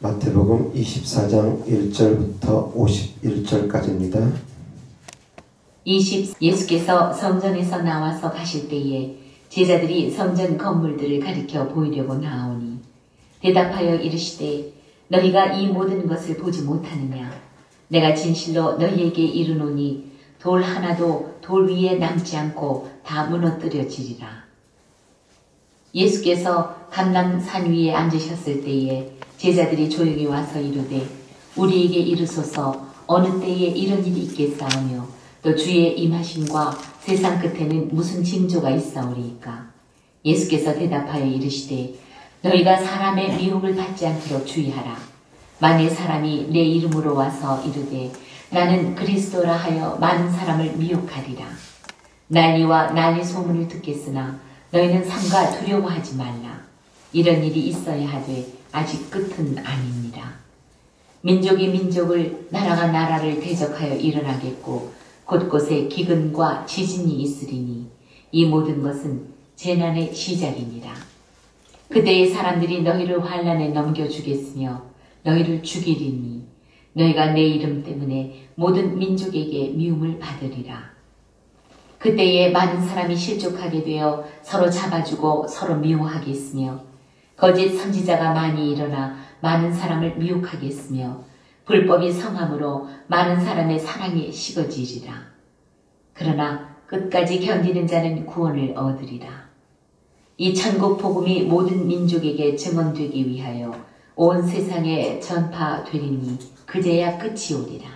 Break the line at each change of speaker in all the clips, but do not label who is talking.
마태복음 24장 1절부터 51절까지입니다.
예수께서 성전에서 나와서 가실 때에 제자들이 성전 건물들을 가리켜 보이려고 나오니 대답하여 이르시되 너희가 이 모든 것을 보지 못하느냐? 내가 진실로 너희에게 이르노니 돌 하나도 돌 위에 남지 않고 다 무너뜨려지리라. 예수께서 감람산 위에 앉으셨을 때에 제자들이 조용히 와서 이르되 우리에게 이르소서 어느 때에 이런 일이 있겠사오며 또 주의 임하심과 세상 끝에는 무슨 징조가 있사오리이까? 예수께서 대답하여 이르시되 너희가 사람의 미혹을 받지 않도록 주의하라. 만일 사람이 내 이름으로 와서 이르되 나는 그리스도라 하여 많은 사람을 미혹하리라. 난리와 난리 소문을 듣겠으나 너희는 삼가 두려워하지 말라. 이런 일이 있어야 하되 아직 끝은 아닙니다. 민족이 민족을 나라가 나라를 대적하여 일어나겠고 곳곳에 기근과 지진이 있으리니 이 모든 것은 재난의 시작이니라. 그때의 사람들이 너희를 환난에 넘겨주겠으며 너희를 죽이리니 너희가 내 이름 때문에 모든 민족에게 미움을 받으리라. 그때에 많은 사람이 실족하게 되어 서로 잡아주고 서로 미워하겠으며 거짓 선지자가 많이 일어나 많은 사람을 미혹하겠으며 불법이 성함으로 많은 사람의 사랑이 식어지리라. 그러나 끝까지 견디는 자는 구원을 얻으리라. 이 천국 복음이 모든 민족에게 증언되기 위하여 온 세상에 전파되리니 그제야 끝이 오리라.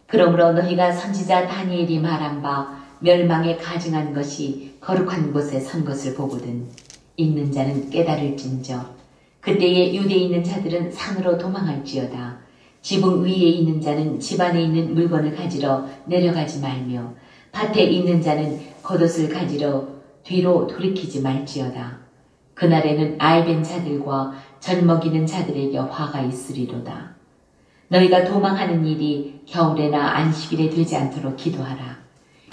그러므로 너희가 선지자 다니엘이 말한 바 멸망에 가증한 것이 거룩한 곳에 선 것을 보거든 읽는 자는 깨달을진저 그때에 유대에 있는 자들은 산으로 도망할지어다. 지붕 위에 있는 자는 집 안에 있는 물건을 가지러 내려가지 말며 밭에 있는 자는 겉옷을 가지러 뒤로 돌이키지 말지어다. 그날에는 아이벤 자들과 젖 먹이는 자들에게 화가 있으리로다. 너희가 도망하는 일이 겨울에나 안식일에 되지 않도록 기도하라.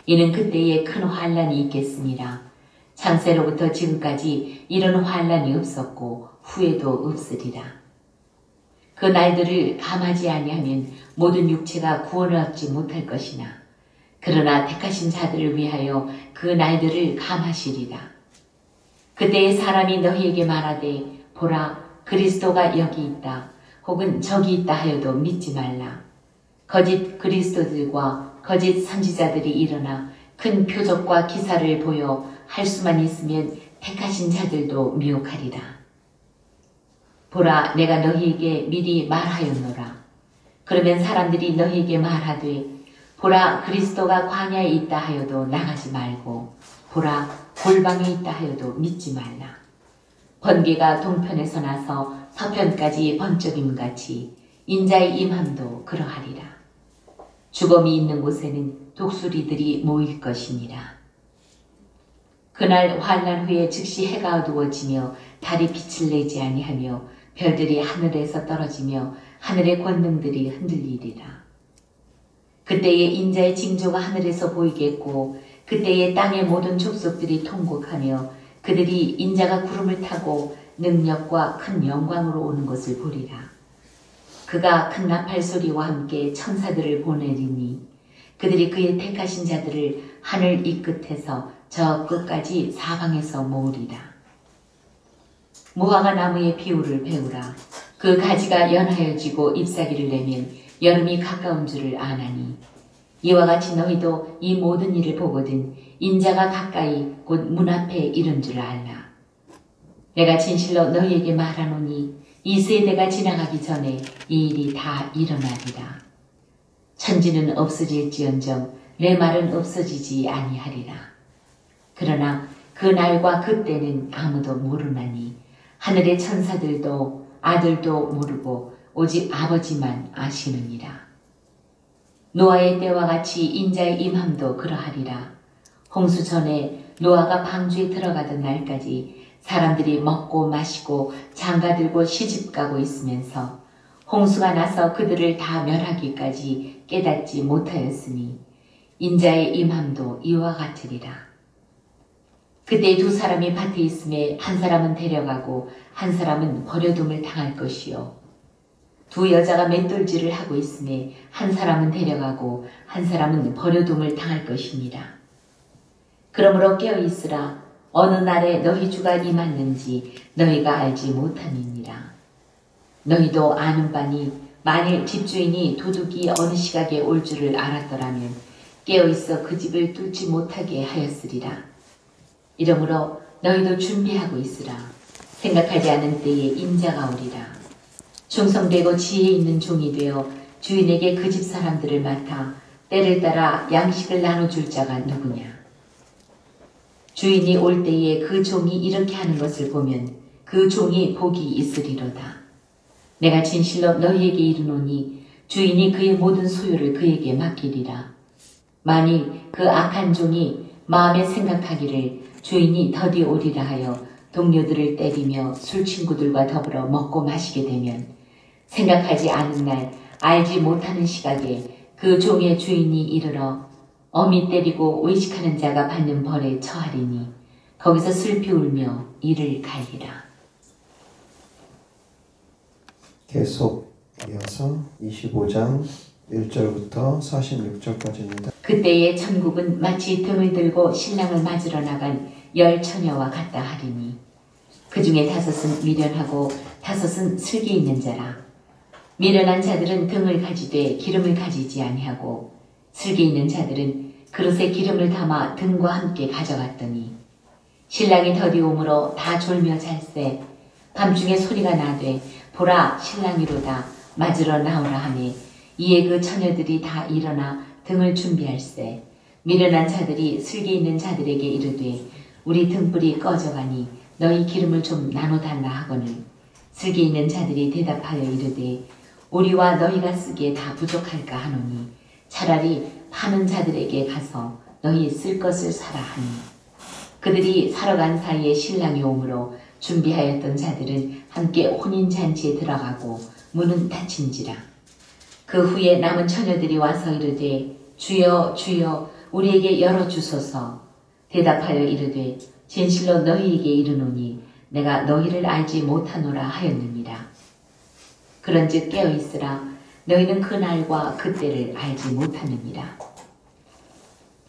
이는 그때에 큰 환난이 있겠습니다. 창세로부터 지금까지 이런 환난이 없었고 후에도 없으리라. 그 날들을 감하지 아니하면 모든 육체가 구원을 얻지 못할 것이나 그러나 택하신 자들을 위하여 그 날들을 감하시리라. 그때에 사람이 너희에게 말하되 보라 그리스도가 여기 있다 혹은 저기 있다 하여도 믿지 말라. 거짓 그리스도들과 거짓 선지자들이 일어나 큰 표적과 기사를 보여 할 수만 있으면 택하신 자들도 미혹하리라. 보라 내가 너희에게 미리 말하였노라. 그러면 사람들이 너희에게 말하되 보라 그리스도가 광야에 있다 하여도 나가지 말고 보라 골방에 있다 하여도 믿지 말라. 번개가 동편에서 나서 서편까지 번쩍임같이 인자의 임함도 그러하리라. 죽음이 있는 곳에는 독수리들이 모일 것이니라. 그날 환난 후에 즉시 해가 어두워지며 달이 빛을 내지 아니하며 별들이 하늘에서 떨어지며 하늘의 권능들이 흔들리리라. 그때에 인자의 징조가 하늘에서 보이겠고 그때에 땅의 모든 족속들이 통곡하며 그들이 인자가 구름을 타고 능력과 큰 영광으로 오는 것을 보리라. 그가 큰 나팔 소리와 함께 천사들을 보내리니 그들이 그의 택하신 자들을 하늘 이 끝에서 저 끝까지 사방에서 모으리라. 무화과 나무의 비유를 배우라. 그 가지가 연하여지고 잎사귀를 내면 여름이 가까운 줄을 아나니 이와 같이 너희도 이 모든 일을 보거든 인자가 가까이 곧 문 앞에 이른 줄 알라. 내가 진실로 너희에게 말하노니 이 세대가 지나가기 전에 이 일이 다 일어나리라. 천지는 없어질지언정 내 말은 없어지지 아니하리라. 그러나 그 날과 그 때는 아무도 모르나니 하늘의 천사들도 아들도 모르고 오직 아버지만 아시느니라. 노아의 때와 같이 인자의 임함도 그러하리라. 홍수 전에 노아가 방주에 들어가던 날까지 사람들이 먹고 마시고 장가들고 시집가고 있으면서 홍수가 나서 그들을 다 멸하기까지 깨닫지 못하였으니 인자의 임함도 이와 같으리라. 그때 두 사람이 밭에 있음에 한 사람은 데려가고 한 사람은 버려둠을 당할 것이요. 두 여자가 맷돌질을 하고 있음에 한 사람은 데려가고 한 사람은 버려둠을 당할 것이니라. 그러므로 깨어 있으라. 어느 날에 너희 주가 임했는지 너희가 알지 못함이니라. 너희도 아는 바니 만일 집주인이 도둑이 어느 시각에 올 줄을 알았더라면 깨어 있어 그 집을 뚫지 못하게 하였으리라. 이러므로 너희도 준비하고 있으라. 생각하지 않은 때에 인자가 오리라. 충성되고 지혜 있는 종이 되어 주인에게 그 집 사람들을 맡아 때를 따라 양식을 나눠줄 자가 누구냐. 주인이 올 때에 그 종이 이렇게 하는 것을 보면 그 종이 복이 있으리로다. 내가 진실로 너희에게 이르노니 주인이 그의 모든 소유를 그에게 맡기리라. 만일 그 악한 종이 마음에 생각하기를 주인이 더디 오리라 하여 동료들을 때리며 술친구들과 더불어 먹고 마시게 되면 생각하지 않은 날 알지 못하는 시각에 그 종의 주인이 이르러 어미 때리고 외식하는 자가 받는 벌에 처하리니 거기서 슬피 울며 이를 갈리라.
계속 이어서 25장 1절부터 46절까지입니다.
그때의 천국은 마치 등을 들고 신랑을 맞으러 나간 10 처녀와 같다 하리니 그 중에 5은 미련하고 5은 슬기 있는 자라. 미련한 자들은 등을 가지되 기름을 가지지 아니하고 슬기 있는 자들은 그릇에 기름을 담아 등과 함께 가져갔더니 신랑이 더디 오므로 다 졸며 잘세 밤중에 소리가 나되 보라 신랑이로다 맞으러 나오라 하매 이에 그 처녀들이 다 일어나 등을 준비할세 미련한 자들이 슬기 있는 자들에게 이르되 우리 등불이 꺼져가니 너희 기름을 좀 나눠달라 하거늘 슬기 있는 자들이 대답하여 이르되 우리와 너희가 쓰기에 다 부족할까 하노니 차라리 파는 자들에게 가서 너희 쓸 것을 사라 하니 그들이 사러 간 사이에 신랑이 오므로 준비하였던 자들은 함께 혼인잔치에 들어가고 문은 닫힌지라. 그 후에 남은 처녀들이 와서 이르되 주여 주여 우리에게 열어주소서. 대답하여 이르되 진실로 너희에게 이르노니 내가 너희를 알지 못하노라 하였느니라. 그런즉 깨어있으라. 너희는 그날과 그때를 알지 못하느니라.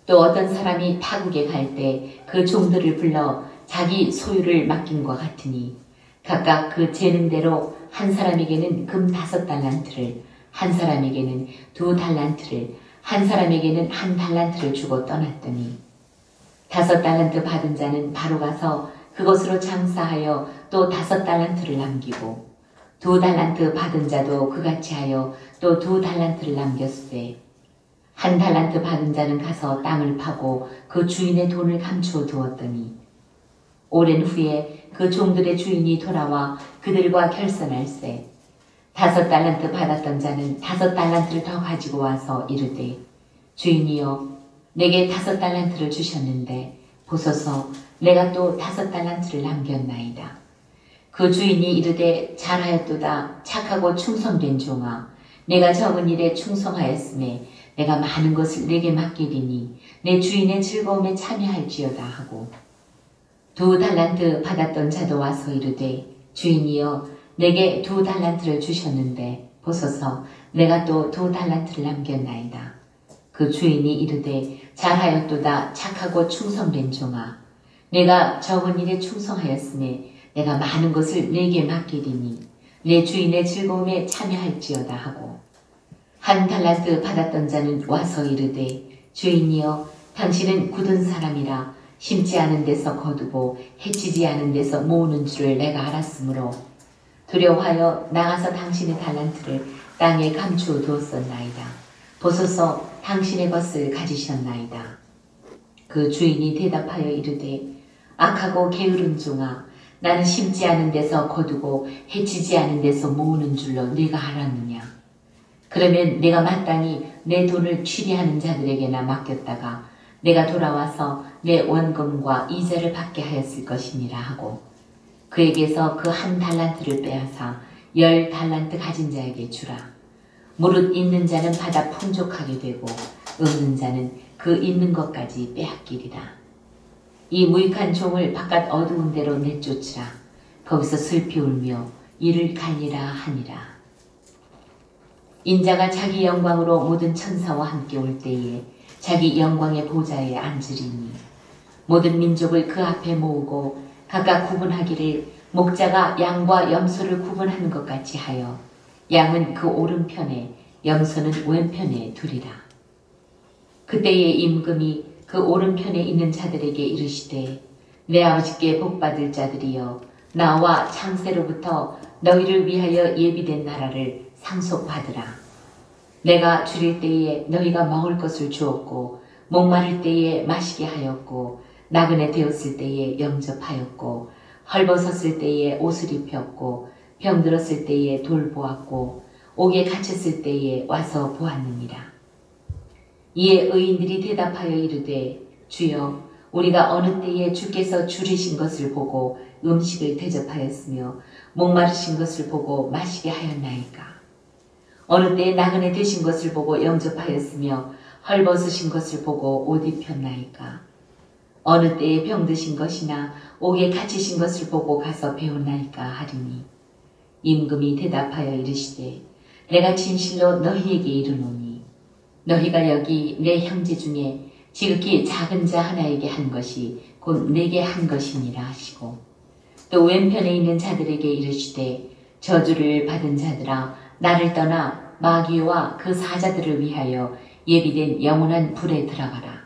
또 어떤 사람이 타국에 갈 때 그 종들을 불러 자기 소유를 맡김과 같으니 각각 그 재능대로 한 사람에게는 금 5달란트를 한 사람에게는 2달란트를 한 사람에게는 1달란트를 주고 떠났더니 5달란트 받은 자는 바로 가서 그것으로 장사하여 또 5달란트를 남기고 2달란트 받은 자도 그같이 하여 또 2달란트를 남겼으되 1달란트 받은 자는 가서 땅을 파고 그 주인의 돈을 감추어 두었더니 오랜 후에 그 종들의 주인이 돌아와 그들과 결선할세 5달란트 받았던 자는 5달란트를 더 가지고 와서 이르되 주인이여 내게 5달란트를 주셨는데 보소서 내가 또 5달란트를 남겼나이다. 그 주인이 이르되 잘하였도다 착하고 충성된 종아 내가 적은 일에 충성하였음에 내가 많은 것을 내게 맡기리니 내 주인의 즐거움에 참여할지어다 하고 2달란트 받았던 자도 와서 이르되 주인이여 내게 2달란트를 주셨는데 보소서 내가 또 2달란트를 남겼나이다. 그 주인이 이르되 잘하였도다 착하고 충성된 종아 내가 적은 일에 충성하였음에 내가 많은 것을 내게 맡기리니 내 주인의 즐거움에 참여할지어다 하고 1달란트 받았던 자는 와서 이르되 주인이여 당신은 굳은 사람이라 심지 않은 데서 거두고 해치지 않은 데서 모으는 줄을 내가 알았으므로 두려워하여 나가서 당신의 달란트를 땅에 감추어 두었었나이다. 보소서 당신의 것을 가지셨나이다. 그 주인이 대답하여 이르되 악하고 게으른 종아 나는 심지 않은 데서 거두고 해치지 않은 데서 모으는 줄로 네가 알았느냐. 그러면 내가 마땅히 내 돈을 취리하는 자들에게나 맡겼다가 내가 돌아와서 내 원금과 이자를 받게 하였을 것이니라 하고 그에게서 그 1달란트를 빼앗아 10달란트 가진 자에게 주라. 무릇 있는 자는 받아 풍족하게 되고 없는 자는 그 있는 것까지 빼앗기리라. 이 무익한 종을 바깥 어두운 데로 내쫓으라. 거기서 슬피 울며 이를 갈리라 하니라. 인자가 자기 영광으로 모든 천사와 함께 올 때에 자기 영광의 보좌에 앉으리니 모든 민족을 그 앞에 모으고 각각 구분하기를 목자가 양과 염소를 구분하는 것 같이 하여 양은 그 오른편에 염소는 왼편에 두리라. 그때에 임금이 그 오른편에 있는 자들에게 이르시되 내 아버지께 복받을 자들이여 나와 창세로부터 너희를 위하여 예비된 나라를 상속받으라. 내가 줄일 때에 너희가 먹을 것을 주었고 목마를 때에 마시게 하였고 나그네 되었을 때에 영접하였고 헐벗었을 때에 옷을 입혔고 병들었을 때에 돌보았고 옥에 갇혔을 때에 와서 보았느니라. 이에 의인들이 대답하여 이르되 주여 우리가 어느 때에 주께서 줄이신 것을 보고 음식을 대접하였으며 목마르신 것을 보고 마시게 하였나이까. 어느 때에 나그네 되신 것을 보고 영접하였으며 헐벗으신 것을 보고 옷 입혔나이까. 어느 때에 병드신 것이나 옥에 갇히신 것을 보고 가서 배웠나이까 하리니 임금이 대답하여 이르시되 내가 진실로 너희에게 이르노니 너희가 여기 내 형제 중에 지극히 작은 자 하나에게 한 것이 곧 내게 한 것이니라 하시고 또 왼편에 있는 자들에게 이르시되 저주를 받은 자들아 나를 떠나 마귀와 그 사자들을 위하여 예비된 영원한 불에 들어가라.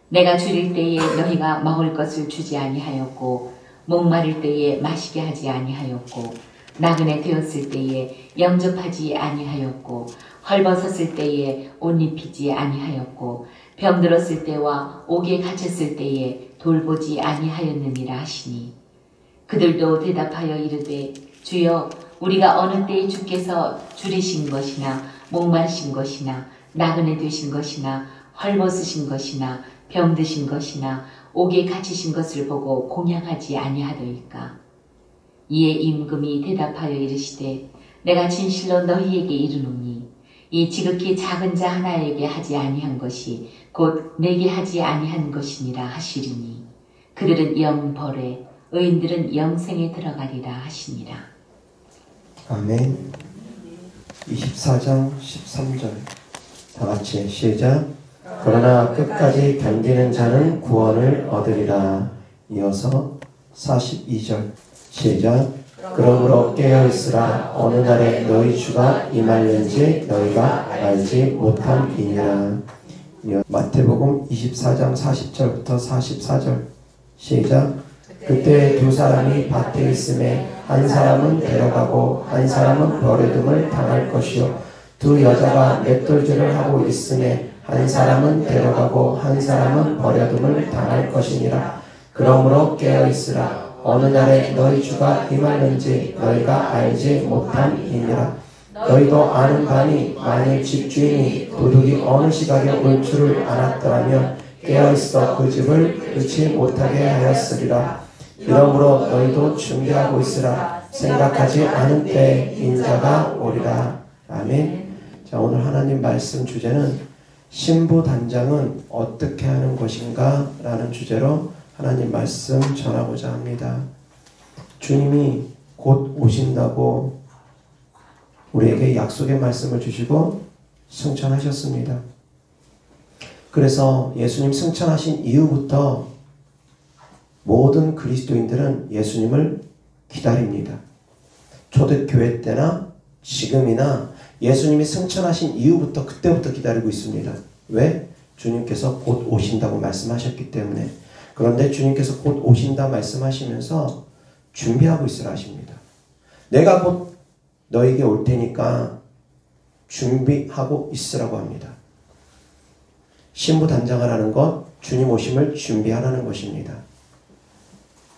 내가 줄일 때에 너희가 먹을 것을 주지 아니하였고 목마를 때에 마시게 하지 아니하였고 나그네 되었을 때에 영접하지 아니하였고 헐벗었을 때에 옷 입히지 아니하였고 병들었을 때와 옥에 갇혔을 때에 돌보지 아니하였느니라 하시니 그들도 대답하여 이르되 주여 우리가 어느 때에 주께서 줄이신 것이나 목마르신 것이나 나그네 되신 것이나 헐벗으신 것이나 병드신 것이나 옥에 갇히신 것을 보고 공양하지 아니하더이까. 이에 임금이 대답하여 이르시되 내가 진실로 너희에게 이르노니 이 지극히 작은 자 하나에게 하지 아니한 것이 곧 내게 하지 아니한 것이니라 하시리니 그들은 영벌에 의인들은 영생에 들어가리라 하시니라.
아멘. 24장 13절 다 같이 시작. 그러나 끝까지 견디는 자는 구원을 얻으리라. 이어서 42절 시작. 그러므로 깨어있으라. 어느 날에 너희 주가 임할는지 너희가 알지 못함이니라. 마태복음 24장 40절부터 44절 시작. 그때 두 사람이 밭에 있음에 한 사람은 데려가고 한 사람은 버려둠을 당할 것이요 두 여자가 맷돌질을 하고 있음에 한 사람은 데려가고 한 사람은 버려둠을 당할 것이니라. 그러므로 깨어있으라. 어느 날에 너희 주가 임하는지 너희가 알지 못함이니라. 너희도 아는 바니 만일 집주인이 도둑이 어느 시각에 올 줄을 알았더라면 깨어있어 그 집을 잃지 못하게 하였으리라. 이러므로 너희도 준비하고 있으라. 생각하지 않은 때에 인자가 오리라. 아멘. 자, 오늘 하나님 말씀 주제는 신부단장은 어떻게 하는 것인가 라는 주제로 하나님 말씀 전하고자 합니다. 주님이 곧 오신다고 우리에게 약속의 말씀을 주시고 승천하셨습니다. 그래서 예수님 승천하신 이후부터 모든 그리스도인들은 예수님을 기다립니다. 초대교회 때나 지금이나 예수님이 승천하신 이후부터 그때부터 기다리고 있습니다. 왜? 주님께서 곧 오신다고 말씀하셨기 때문에. 그런데 주님께서 곧 오신다 말씀하시면서 준비하고 있으라 하십니다. 내가 곧 너에게 올 테니까 준비하고 있으라고 합니다. 신부단장하라는 것, 주님 오심을 준비하라는 것입니다.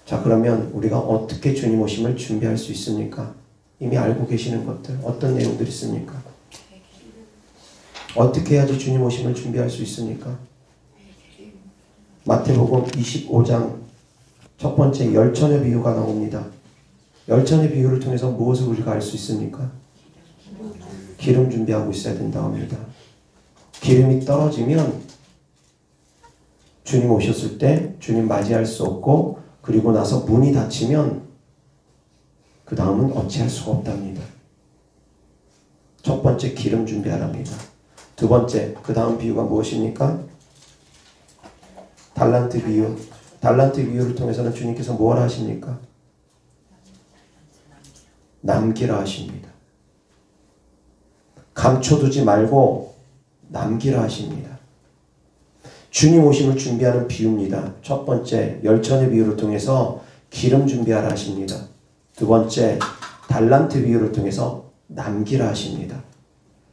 자, 그러면 우리가 어떻게 주님 오심을 준비할 수 있습니까? 이미 알고 계시는 것들, 어떤 내용들이 있습니까? 어떻게 해야지 주님 오심을 준비할 수 있습니까? 마태복음 25장 첫 번째 열천의 비유가 나옵니다. 열천의 비유를 통해서 무엇을 우리가 알 수 있습니까? 기름 준비하고 있어야 된다고 합니다. 기름이 떨어지면 주님 오셨을 때 주님 맞이할 수 없고 그리고 나서 문이 닫히면 그 다음은 어찌할 수가 없답니다. 첫 번째 기름 준비하랍니다. 두 번째 그 다음 비유가 무엇입니까? 달란트 비유. 달란트 비유를 통해서는 주님께서 뭘 하십니까? 남기라 하십니다. 감춰두지 말고 남기라 하십니다. 주님 오심을 준비하는 비유입니다. 첫 번째 열천의 비유를 통해서 기름 준비하라 하십니다. 두 번째 달란트 비유를 통해서 남기라 하십니다.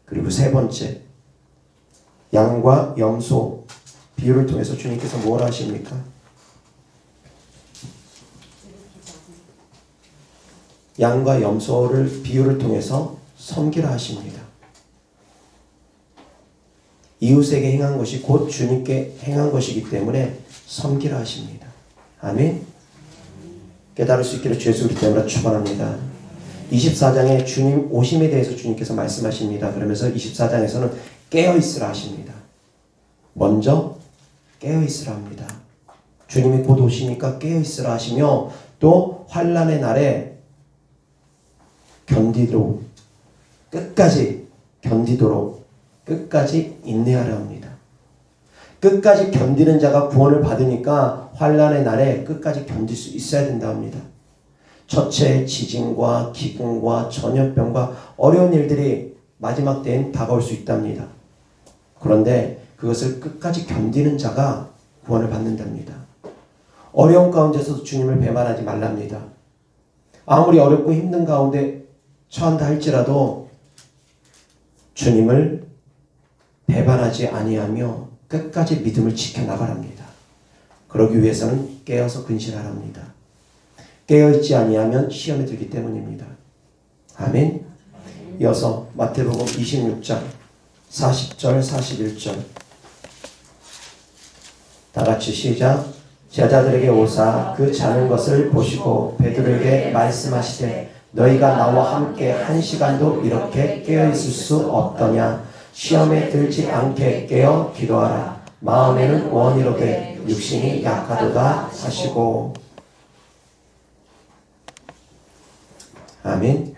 그리고 세 번째 양과 염소 비유를 통해서 주님께서 뭘 하십니까? 양과 염소를 비유를 통해서 섬기라 하십니다. 이웃에게 행한 것이 곧 주님께 행한 것이기 때문에 섬기라 하십니다. 아멘. 깨달을 수 있기를 주 예수 그리스도 이름으로 축원합니다. 24장에 주님 오심에 대해서 주님께서 말씀하십니다. 그러면서 24장에서는 깨어있으라 하십니다. 먼저 깨어있으라 합니다. 주님이 곧 오시니까 깨어있으라 하시며 또 환난의 날에 견디도록 끝까지 견디도록 끝까지 인내하려 합니다. 끝까지 견디는 자가 구원을 받으니까 환난의 날에 끝까지 견딜 수 있어야 된다 합니다. 처체, 지진과 기근과 전염병과 어려운 일들이 마지막 때엔 다가올 수 있답니다. 그런데 그것을 끝까지 견디는 자가 구원을 받는답니다. 어려운 가운데서도 주님을 배반하지 말랍니다. 아무리 어렵고 힘든 가운데 처한다 할지라도 주님을 배반하지 아니하며 끝까지 믿음을 지켜나가랍니다. 그러기 위해서는 깨어서 근신하랍니다. 깨어있지 아니하면 시험에 들기 때문입니다. 아멘. 이어서 마태복음 26장 40절 41절 다같이 시작. 제자들에게 오사 그 자는 것을 보시고 베드로에게 말씀하시되 너희가 나와 함께 한 시간도 이렇게 깨어있을 수 없더냐. 시험에 들지 않게 깨어 기도하라. 마음에는 원이로되 육신이 약하도다 하시고. 아멘.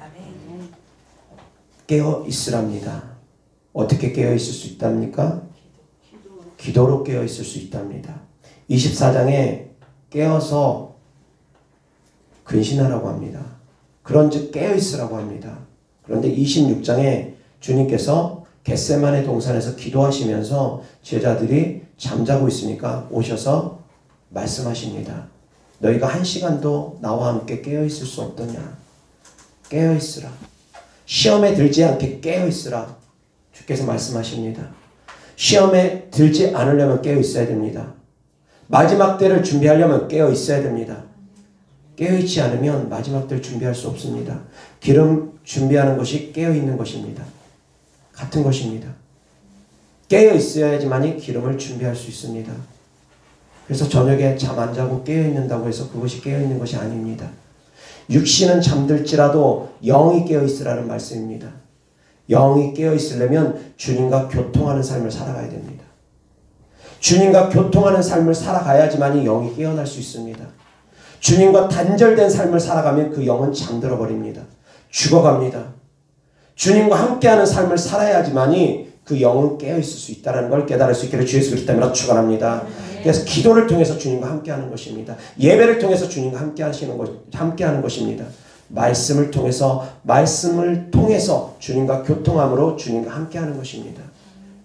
깨어 있으랍니다. 어떻게 깨어 있을 수 있답니까? 기도로 깨어 있을 수 있답니다. 24장에 깨어서 근신하라고 합니다. 그런즉 깨어 있으라고 합니다. 그런데 26장에 주님께서 겟세마네 동산에서 기도하시면서 제자들이 잠자고 있으니까 오셔서 말씀하십니다. 너희가 한 시간도 나와 함께 깨어 있을 수 없더냐. 깨어 있으라. 시험에 들지 않게 깨어 있으라. 주께서 말씀하십니다. 시험에 들지 않으려면 깨어 있어야 됩니다. 마지막 때를 준비하려면 깨어 있어야 됩니다. 깨어 있지 않으면 마지막 때를 준비할 수 없습니다. 기름 준비하는 것이 깨어 있는 것입니다. 같은 것입니다. 깨어 있어야지만이 기름을 준비할 수 있습니다. 그래서 저녁에 잠 안 자고 깨어 있는다고 해서 그것이 깨어 있는 것이 아닙니다. 육신은 잠들지라도 영이 깨어 있으라는 말씀입니다. 영이 깨어 있으려면 주님과 교통하는 삶을 살아가야 됩니다. 주님과 교통하는 삶을 살아가야지만이 영이 깨어날 수 있습니다. 주님과 단절된 삶을 살아가면 그 영은 잠들어 버립니다. 죽어갑니다. 주님과 함께하는 삶을 살아야지만이 그 영은 깨어 있을 수 있다는 걸 깨달을 수 있기를 주 예수 그리스도 이름으로 축원합니다. 그래서 기도를 통해서 주님과 함께하는 것입니다. 예배를 통해서 주님과 함께하는 것입니다. 말씀을 통해서 주님과 교통함으로 주님과 함께하는 것입니다.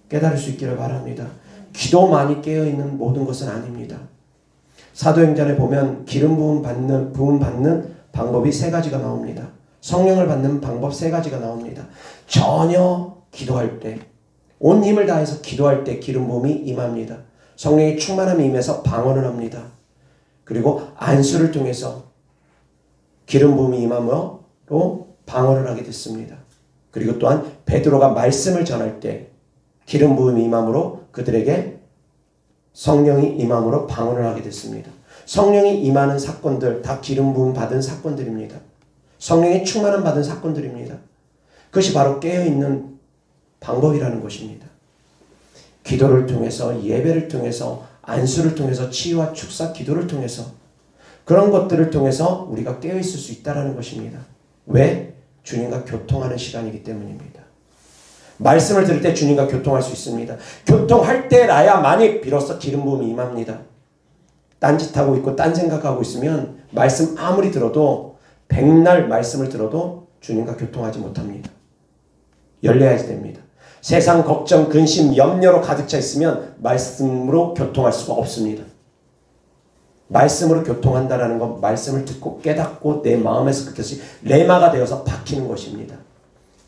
깨달을 수 있기를 바랍니다. 기도만이 깨어있는 모든 것은 아닙니다. 사도행전에 보면 기름 부음 받는 방법이 세 가지가 나옵니다. 성령을 받는 방법 세 가지가 나옵니다. 전혀 기도할 때, 온 힘을 다해서 기도할 때 기름 부음이 임합니다. 성령의 충만함이 임해서 방언을 합니다. 그리고 안수를 통해서 기름 부음이 임함으로 방언을 하게 됐습니다. 그리고 또한 베드로가 말씀을 전할 때 기름 부음이 임함으로 그들에게 성령이 임함으로 방언을 하게 됐습니다. 성령이 임하는 사건들 다 기름 부음 받은 사건들입니다. 성령의 충만함 받은 사건들입니다. 그것이 바로 깨어있는 방법이라는 것입니다. 기도를 통해서 예배를 통해서 안수를 통해서 치유와 축사 기도를 통해서 그런 것들을 통해서 우리가 깨어있을 수 있다는 것입니다. 왜? 주님과 교통하는 시간이기 때문입니다. 말씀을 들을 때 주님과 교통할 수 있습니다. 교통할 때라야만이 비로소 기름 부음이 임합니다. 딴짓하고 있고 딴 생각하고 있으면 말씀 아무리 들어도 백날 말씀을 들어도 주님과 교통하지 못합니다. 열려야 됩니다. 세상 걱정, 근심, 염려로 가득 차 있으면 말씀으로 교통할 수가 없습니다. 말씀으로 교통한다라는 건 말씀을 듣고 깨닫고 내 마음에서 그것이 레마가 되어서 박히는 것입니다.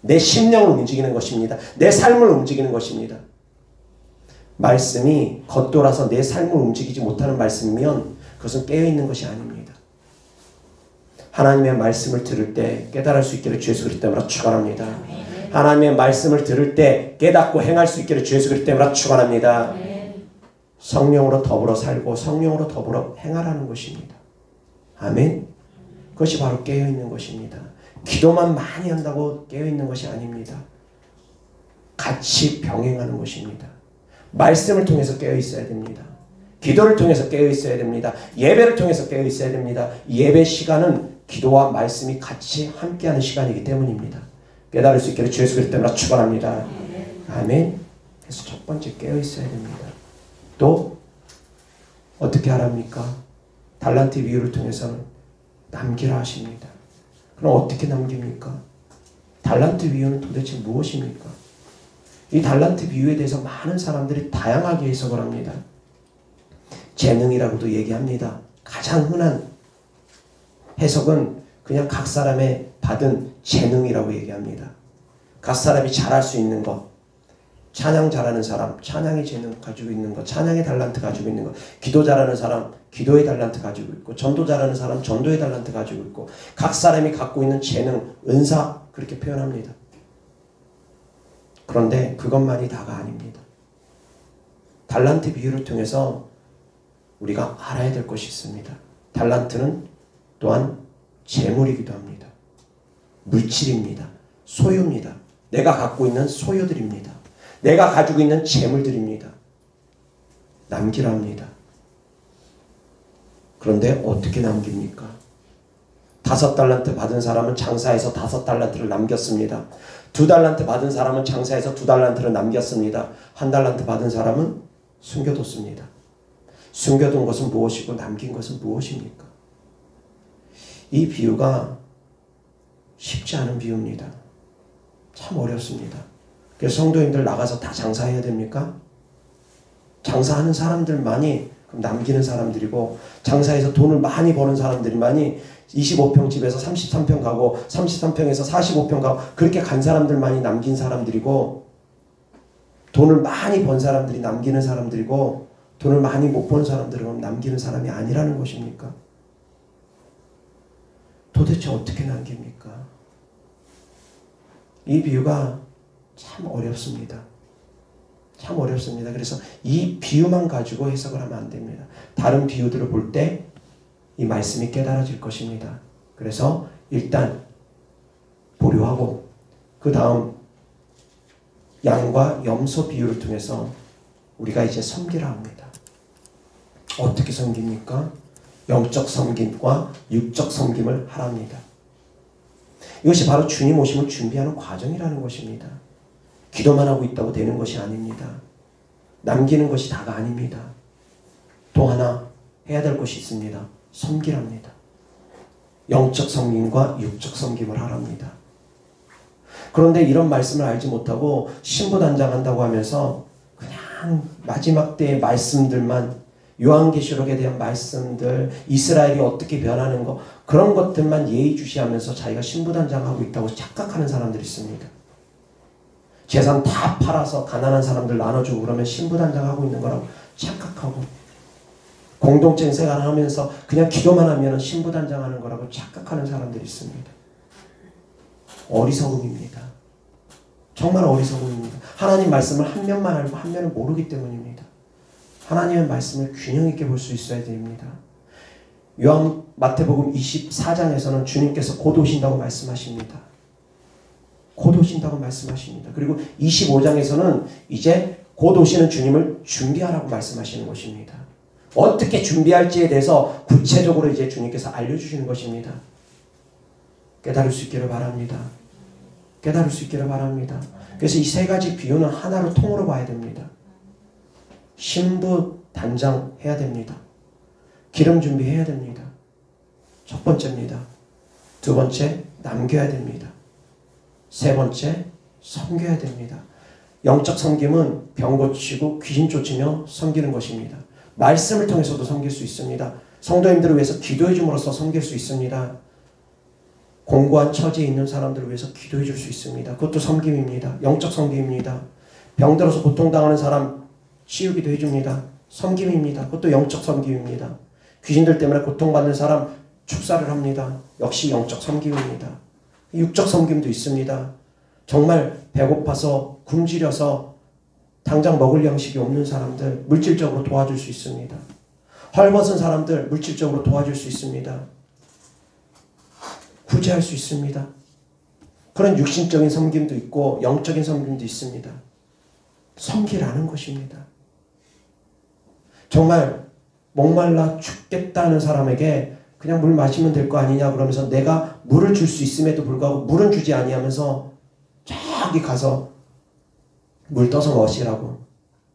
내 심령을 움직이는 것입니다. 내 삶을 움직이는 것입니다. 말씀이 겉돌아서 내 삶을 움직이지 못하는 말씀이면 그것은 깨어있는 것이 아닙니다. 하나님의 말씀을 들을 때 깨달을 수 있기를 주 예수 그리스도 이름으로 축원합니다. 하나님의 말씀을 들을 때 깨닫고 행할 수 있기를 주 예수 그리스도 이름으로 축원합니다. 성령으로 더불어 살고 성령으로 더불어 행하라는 것입니다. 아멘. 그것이 바로 깨어있는 것입니다. 기도만 많이 한다고 깨어있는 것이 아닙니다. 같이 병행하는 것입니다. 말씀을 통해서 깨어있어야 됩니다. 기도를 통해서 깨어있어야 됩니다. 예배를 통해서 깨어있어야 됩니다. 예배 시간은 기도와 말씀이 같이 함께하는 시간이기 때문입니다. 깨달을 수 있기를 주 예수 그리스도 이름으로 축원합니다. 아멘. 그래서 첫 번째 깨어있어야 됩니다. 또 어떻게 하랍니까? 달란트 비유를 통해서는 남기라 하십니다. 그럼 어떻게 남깁니까? 달란트 비유는 도대체 무엇입니까? 이 달란트 비유에 대해서 많은 사람들이 다양하게 해석을 합니다. 재능이라고도 얘기합니다. 가장 흔한 해석은 그냥 각 사람의 받은 재능이라고 얘기합니다. 각 사람이 잘할 수 있는 것, 찬양 잘하는 사람, 찬양의 재능 가지고 있는 것, 찬양의 달란트 가지고 있는 것, 기도 잘하는 사람, 기도의 달란트 가지고 있고, 전도 잘하는 사람, 전도의 달란트 가지고 있고, 각 사람이 갖고 있는 재능, 은사 그렇게 표현합니다. 그런데 그것만이 다가 아닙니다. 달란트 비유를 통해서 우리가 알아야 될 것이 있습니다. 달란트는 또한 재물이기도 합니다. 물질입니다. 소유입니다. 내가 갖고 있는 소유들입니다. 내가 가지고 있는 재물들입니다. 남기라 합니다. 그런데 어떻게 남깁니까? 5달란트 받은 사람은 장사해서 5달란트를 남겼습니다. 2달란트 받은 사람은 장사해서 2달란트를 남겼습니다. 1달란트 받은 사람은 숨겨뒀습니다. 숨겨둔 것은 무엇이고 남긴 것은 무엇입니까? 이 비유가 쉽지 않은 비유입니다. 참 어렵습니다. 그래서 성도님들 나가서 다 장사해야 됩니까? 장사하는 사람들만이 그럼 남기는 사람들이고, 장사해서 돈을 많이 버는 사람들만이 25평 집에서 33평 가고 33평에서 45평 가고 그렇게 간 사람들만이 남긴 사람들이고, 돈을 많이 번 사람들이 남기는 사람들이고, 돈을 많이 못 버는 사람들은 남기는 사람이 아니라는 것입니까? 도대체 어떻게 남깁니까? 이 비유가 참 어렵습니다. 참 어렵습니다. 그래서 이 비유만 가지고 해석을 하면 안 됩니다. 다른 비유들을 볼 때 이 말씀이 깨달아질 것입니다. 그래서 일단 보류하고 그 다음 양과 염소 비유를 통해서 우리가 이제 섬기라 합니다. 어떻게 섬깁니까? 영적 섬김과 육적 섬김을 하랍니다. 이것이 바로 주님 오심을 준비하는 과정이라는 것입니다. 기도만 하고 있다고 되는 것이 아닙니다. 남기는 것이 다가 아닙니다. 또 하나 해야 될 것이 있습니다. 섬기랍니다. 영적 섬김과 육적 섬김을 하랍니다. 그런데 이런 말씀을 알지 못하고 신부단장한다고 하면서 그냥 마지막 때의 말씀들만, 요한계시록에 대한 말씀들, 이스라엘이 어떻게 변하는 거, 그런 것들만 예의주시하면서 자기가 신부단장하고 있다고 착각하는 사람들이 있습니다. 재산 다 팔아서 가난한 사람들 나눠주고 그러면 신부단장하고 있는 거라고 착각하고, 공동체 생활을 하면서 그냥 기도만 하면 신부단장하는 거라고 착각하는 사람들이 있습니다. 어리석음입니다. 정말 어리석음입니다. 하나님 말씀을 한 면만 알고 한 면을 모르기 때문입니다. 하나님의 말씀을 균형 있게 볼 수 있어야 됩니다. 마태복음 24장에서는 주님께서 곧 오신다고 말씀하십니다. 곧 오신다고 말씀하십니다. 그리고 25장에서는 이제 곧 오시는 주님을 준비하라고 말씀하시는 것입니다. 어떻게 준비할지에 대해서 구체적으로 이제 주님께서 알려주시는 것입니다. 깨달을 수 있기를 바랍니다. 깨달을 수 있기를 바랍니다. 그래서 이 세 가지 비유는 하나로 통으로 봐야 됩니다. 신부 단장해야 됩니다. 기름 준비해야 됩니다. 첫 번째입니다. 두 번째, 남겨야 됩니다. 세 번째, 섬겨야 됩니다. 영적 섬김은 병 고치고 귀신 쫓으며 섬기는 것입니다. 말씀을 통해서도 섬길 수 있습니다. 성도님들을 위해서 기도해 줌으로써 섬길 수 있습니다. 공고한 처지에 있는 사람들을 위해서 기도해 줄 수 있습니다. 그것도 섬김입니다. 영적 섬김입니다. 병들어서 고통당하는 사람 치유기도 해줍니다. 섬김입니다. 그것도 영적 섬김입니다. 귀신들 때문에 고통받는 사람 축사를 합니다. 역시 영적 섬김입니다. 육적 섬김도 있습니다. 정말 배고파서 굶주려서 당장 먹을 양식이 없는 사람들 물질적으로 도와줄 수 있습니다. 헐벗은 사람들 물질적으로 도와줄 수 있습니다. 구제할 수 있습니다. 그런 육신적인 섬김도 있고 영적인 섬김도 있습니다. 섬기라는 것입니다. 정말 목말라 죽겠다는 사람에게 그냥 물 마시면 될 거 아니냐 그러면서 내가 물을 줄 수 있음에도 불구하고 물은 주지 아니하면서 저기 가서 물 떠서 마시라고,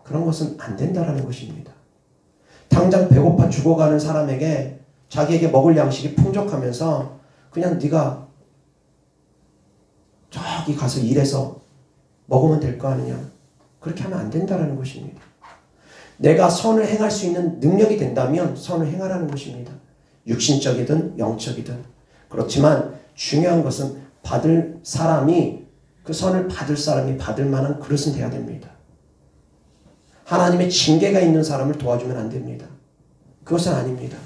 그런 것은 안 된다라는 것입니다. 당장 배고파 죽어가는 사람에게 자기에게 먹을 양식이 풍족하면서 그냥 네가 저기 가서 일해서 먹으면 될 거 아니냐, 그렇게 하면 안 된다라는 것입니다. 내가 선을 행할 수 있는 능력이 된다면 선을 행하라는 것입니다. 육신적이든 영적이든. 그렇지만 중요한 것은 받을 사람이, 그 선을 받을 사람이 받을 만한 그릇은 돼야 됩니다. 하나님의 징계가 있는 사람을 도와주면 안 됩니다. 그것은 아닙니다.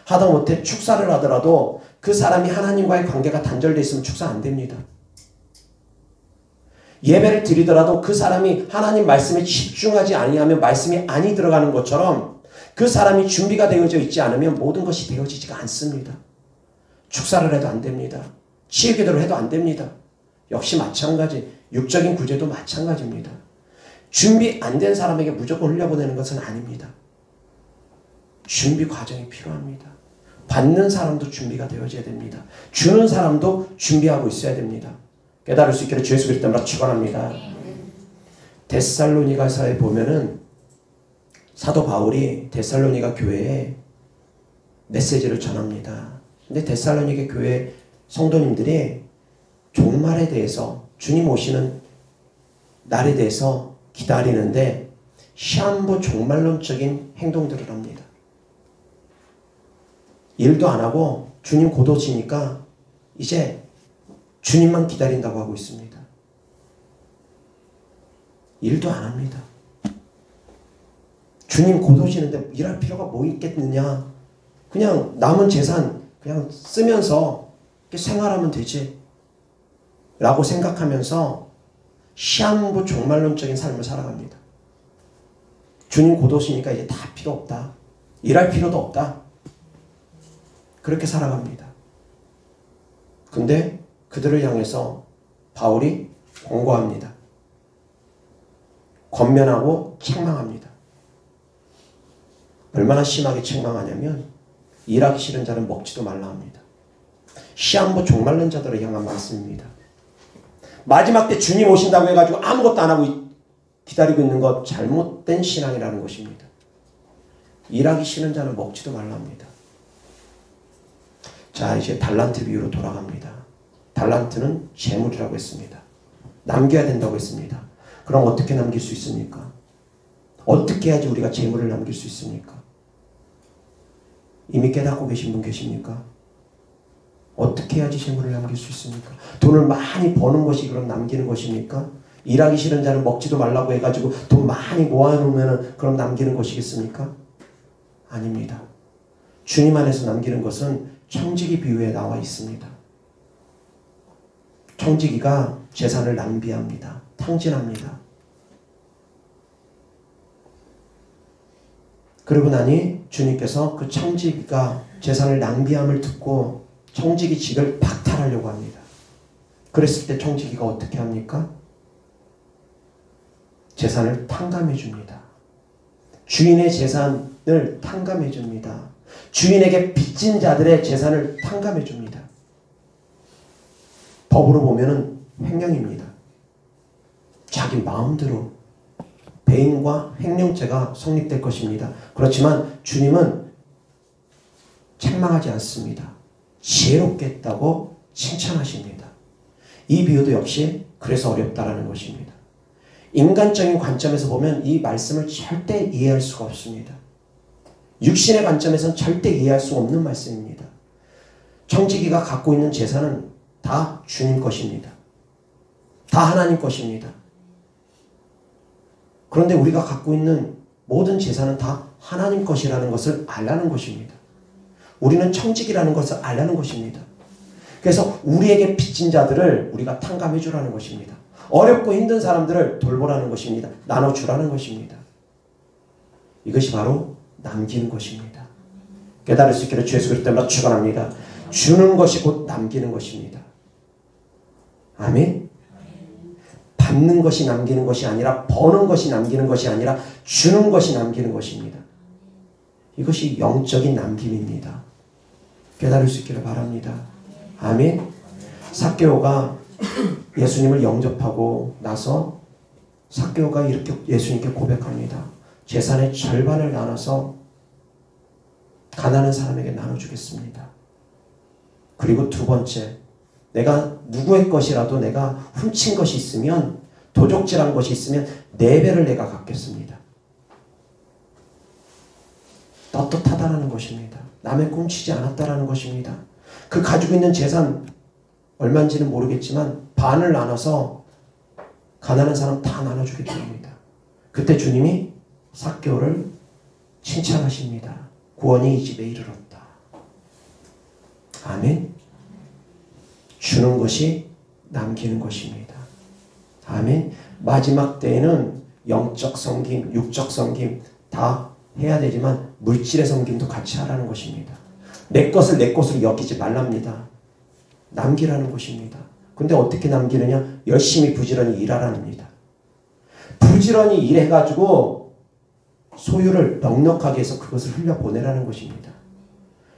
하다못해 축사를 하더라도 그 사람이 하나님과의 관계가 단절되어 있으면 축사 안 됩니다. 예배를 드리더라도 그 사람이 하나님 말씀에 집중하지 아니하면 말씀이 안이 들어가는 것처럼 그 사람이 준비가 되어져 있지 않으면 모든 것이 되어지지가 않습니다. 축사를 해도 안 됩니다. 치유기도를 해도 안 됩니다. 역시 마찬가지, 육적인 구제도 마찬가지입니다. 준비 안 된 사람에게 무조건 흘려보내는 것은 아닙니다. 준비 과정이 필요합니다. 받는 사람도 준비가 되어져야 됩니다. 주는 사람도 준비하고 있어야 됩니다. 깨달을 수 있기를 주 예수 그리스도 이름으로 축원합니다. 데살로니가서에 보면은 사도 바울이 데살로니가 교회에 메시지를 전합니다. 근데 데살로니가 교회 성도님들이 종말에 대해서, 주님 오시는 날에 대해서 기다리는데 시한부 종말론적인 행동들을 합니다. 일도 안 하고 주님 곧 오시니까 이제 주님만 기다린다고 하고 있습니다. 일도 안 합니다. 주님 곧 오시는데 일할 필요가 뭐 있겠느냐. 그냥 남은 재산 그냥 쓰면서 생활하면 되지 라고 생각하면서 시한부 종말론적인 삶을 살아갑니다. 주님 곧 오시니까 이제 다 필요 없다. 일할 필요도 없다. 그렇게 살아갑니다. 근데 그들을 향해서 바울이 권고합니다. 권면하고 책망합니다. 얼마나 심하게 책망하냐면 일하기 싫은 자는 먹지도 말라 합니다. 시한부 종말론 자들을 향한 말씀입니다. 마지막 때 주님 오신다고 해가지고 아무것도 안 하고 기다리고 있는 것 잘못된 신앙이라는 것입니다. 일하기 싫은 자는 먹지도 말라 합니다. 자, 이제 달란트 비유로 돌아갑니다. 달란트는 재물이라고 했습니다. 남겨야 된다고 했습니다. 그럼 어떻게 남길 수 있습니까? 어떻게 해야지 우리가 재물을 남길 수 있습니까? 이미 깨닫고 계신 분 계십니까? 어떻게 해야지 재물을 남길 수 있습니까? 돈을 많이 버는 것이 그럼 남기는 것입니까? 일하기 싫은 자는 먹지도 말라고 해가지고 돈 많이 모아놓으면 그럼 남기는 것이겠습니까? 아닙니다. 주님 안에서 남기는 것은 청지기 비유에 나와 있습니다. 청지기가 재산을 낭비합니다. 탕진합니다. 그러고 나니 주님께서 그 청지기가 재산을 낭비함을 듣고 청지기 직을 박탈하려고 합니다. 그랬을 때 청지기가 어떻게 합니까? 재산을 탕감해 줍니다. 주인의 재산을 탕감해 줍니다. 주인에게 빚진 자들의 재산을 탕감해 줍니다. 법으로 보면은 횡령입니다. 자기 마음대로 배임과 횡령죄가 성립될 것입니다. 그렇지만 주님은 책망하지 않습니다. 지혜롭게 했다고 칭찬하십니다. 이 비유도 역시 그래서 어렵다라는 것입니다. 인간적인 관점에서 보면 이 말씀을 절대 이해할 수가 없습니다. 육신의 관점에서는 절대 이해할 수 없는 말씀입니다. 청지기가 갖고 있는 재산은 다 주님 것입니다. 다 하나님 것입니다. 그런데 우리가 갖고 있는 모든 재산은 다 하나님 것이라는 것을 알라는 것입니다. 우리는 청지기라는 것을 알라는 것입니다. 그래서 우리에게 빚진 자들을 우리가 탕감해 주라는 것입니다. 어렵고 힘든 사람들을 돌보라는 것입니다. 나눠주라는 것입니다. 이것이 바로 남기는 것입니다. 깨달을 수 있기를 주 예수 그리스도 때문에 축원합니다. 주는 것이 곧 남기는 것입니다. 아멘. 받는 것이 남기는 것이 아니라 버는 것이 남기는 것이 아니라 주는 것이 남기는 것입니다. 이것이 영적인 남김입니다. 깨달을 수 있기를 바랍니다. 아멘. 삭개오가 예수님을 영접하고 나서 삭개오가 이렇게 예수님께 고백합니다. 재산의 절반을 나눠서 가난한 사람에게 나눠주겠습니다. 그리고 두 번째, 내가 누구의 것이라도 내가 훔친 것이 있으면, 도적질한 것이 있으면 4배를 내가 갚겠습니다. 떳떳하다는 것입니다. 남의 꽁치지 않았다라는 것입니다. 그 가지고 있는 재산 얼마인지는 모르겠지만 반을 나눠서 가난한 사람 다 나눠주겠답니다. 그때 주님이 삭개오를 칭찬하십니다. 구원이 이 집에 이르렀다. 아멘. 주는 것이 남기는 것입니다. 아멘. 마지막 때에는 영적 섬김, 육적 섬김 다 해야 되지만 물질의 섬김도 같이 하라는 것입니다. 내 것을 내 것으로 여기지 말랍니다. 남기라는 것입니다. 근데 어떻게 남기느냐? 열심히 부지런히 일하랍니다. 부지런히 일해가지고 소유를 넉넉하게 해서 그것을 흘려보내라는 것입니다.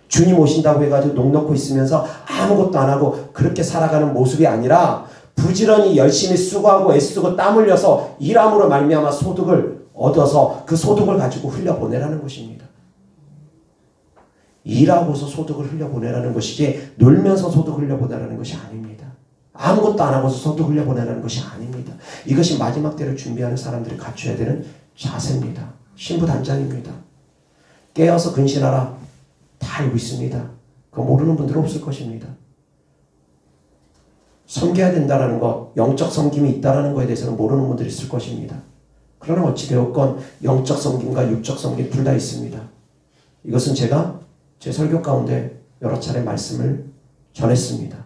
주님 오신다고 해가지고 넉넉히 있으면서 아무것도 안 하고 그렇게 살아가는 모습이 아니라 부지런히 열심히 수고하고 애쓰고 땀 흘려서 일함으로 말미암아 소득을 얻어서 그 소득을 가지고 흘려보내라는 것입니다. 일하고서 소득을 흘려보내라는 것이지 놀면서 소득을 흘려보내라는 것이 아닙니다. 아무것도 안 하고서 소득을 흘려보내라는 것이 아닙니다. 이것이 마지막 때를 준비하는 사람들이 갖춰야 되는 자세입니다. 신부단장입니다. 깨어서 근신하라. 다 알고 있습니다. 그거 모르는 분들은 없을 것입니다. 섬겨야 된다는 것, 영적 섬김이 있다는 것에 대해서는 모르는 분들이 있을 것입니다. 그러나 어찌되었건 영적 섬김과 육적 섬김 둘 다 있습니다. 이것은 제가 제 설교 가운데 여러 차례 말씀을 전했습니다.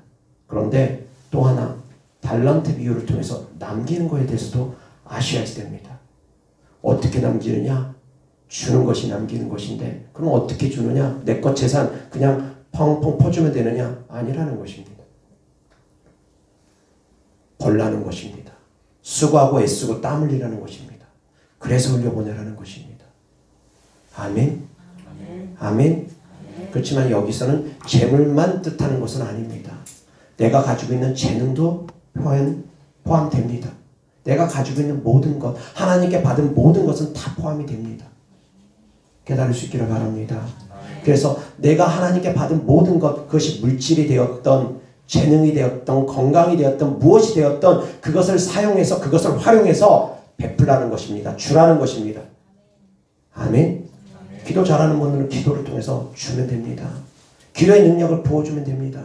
그런데 또 하나 달란트 비유를 통해서 남기는 것에 대해서도 아셔야 됩니다. 어떻게 남기느냐? 주는 것이 남기는 것인데 그럼 어떻게 주느냐? 내 것 재산 그냥 펑펑 퍼주면 되느냐? 아니라는 것입니다. 벌라는 것입니다. 수고하고 애쓰고 땀 흘리라는 것입니다. 그래서 흘려보내라는 것입니다. 아멘? 아멘? 그렇지만 여기서는 재물만 뜻하는 것은 아닙니다. 내가 가지고 있는 재능도 포함됩니다. 내가 가지고 있는 모든 것, 하나님께 받은 모든 것은 다 포함이 됩니다. 깨달을 수 있기를 바랍니다. 그래서 내가 하나님께 받은 모든 것, 그것이 물질이 되었던, 재능이 되었던, 건강이 되었던, 무엇이 되었던 그것을 사용해서, 그것을 활용해서 베풀라는 것입니다. 주라는 것입니다. 아멘? 기도 잘하는 분들은 기도를 통해서 주면 됩니다. 기도의 능력을 부어주면 됩니다.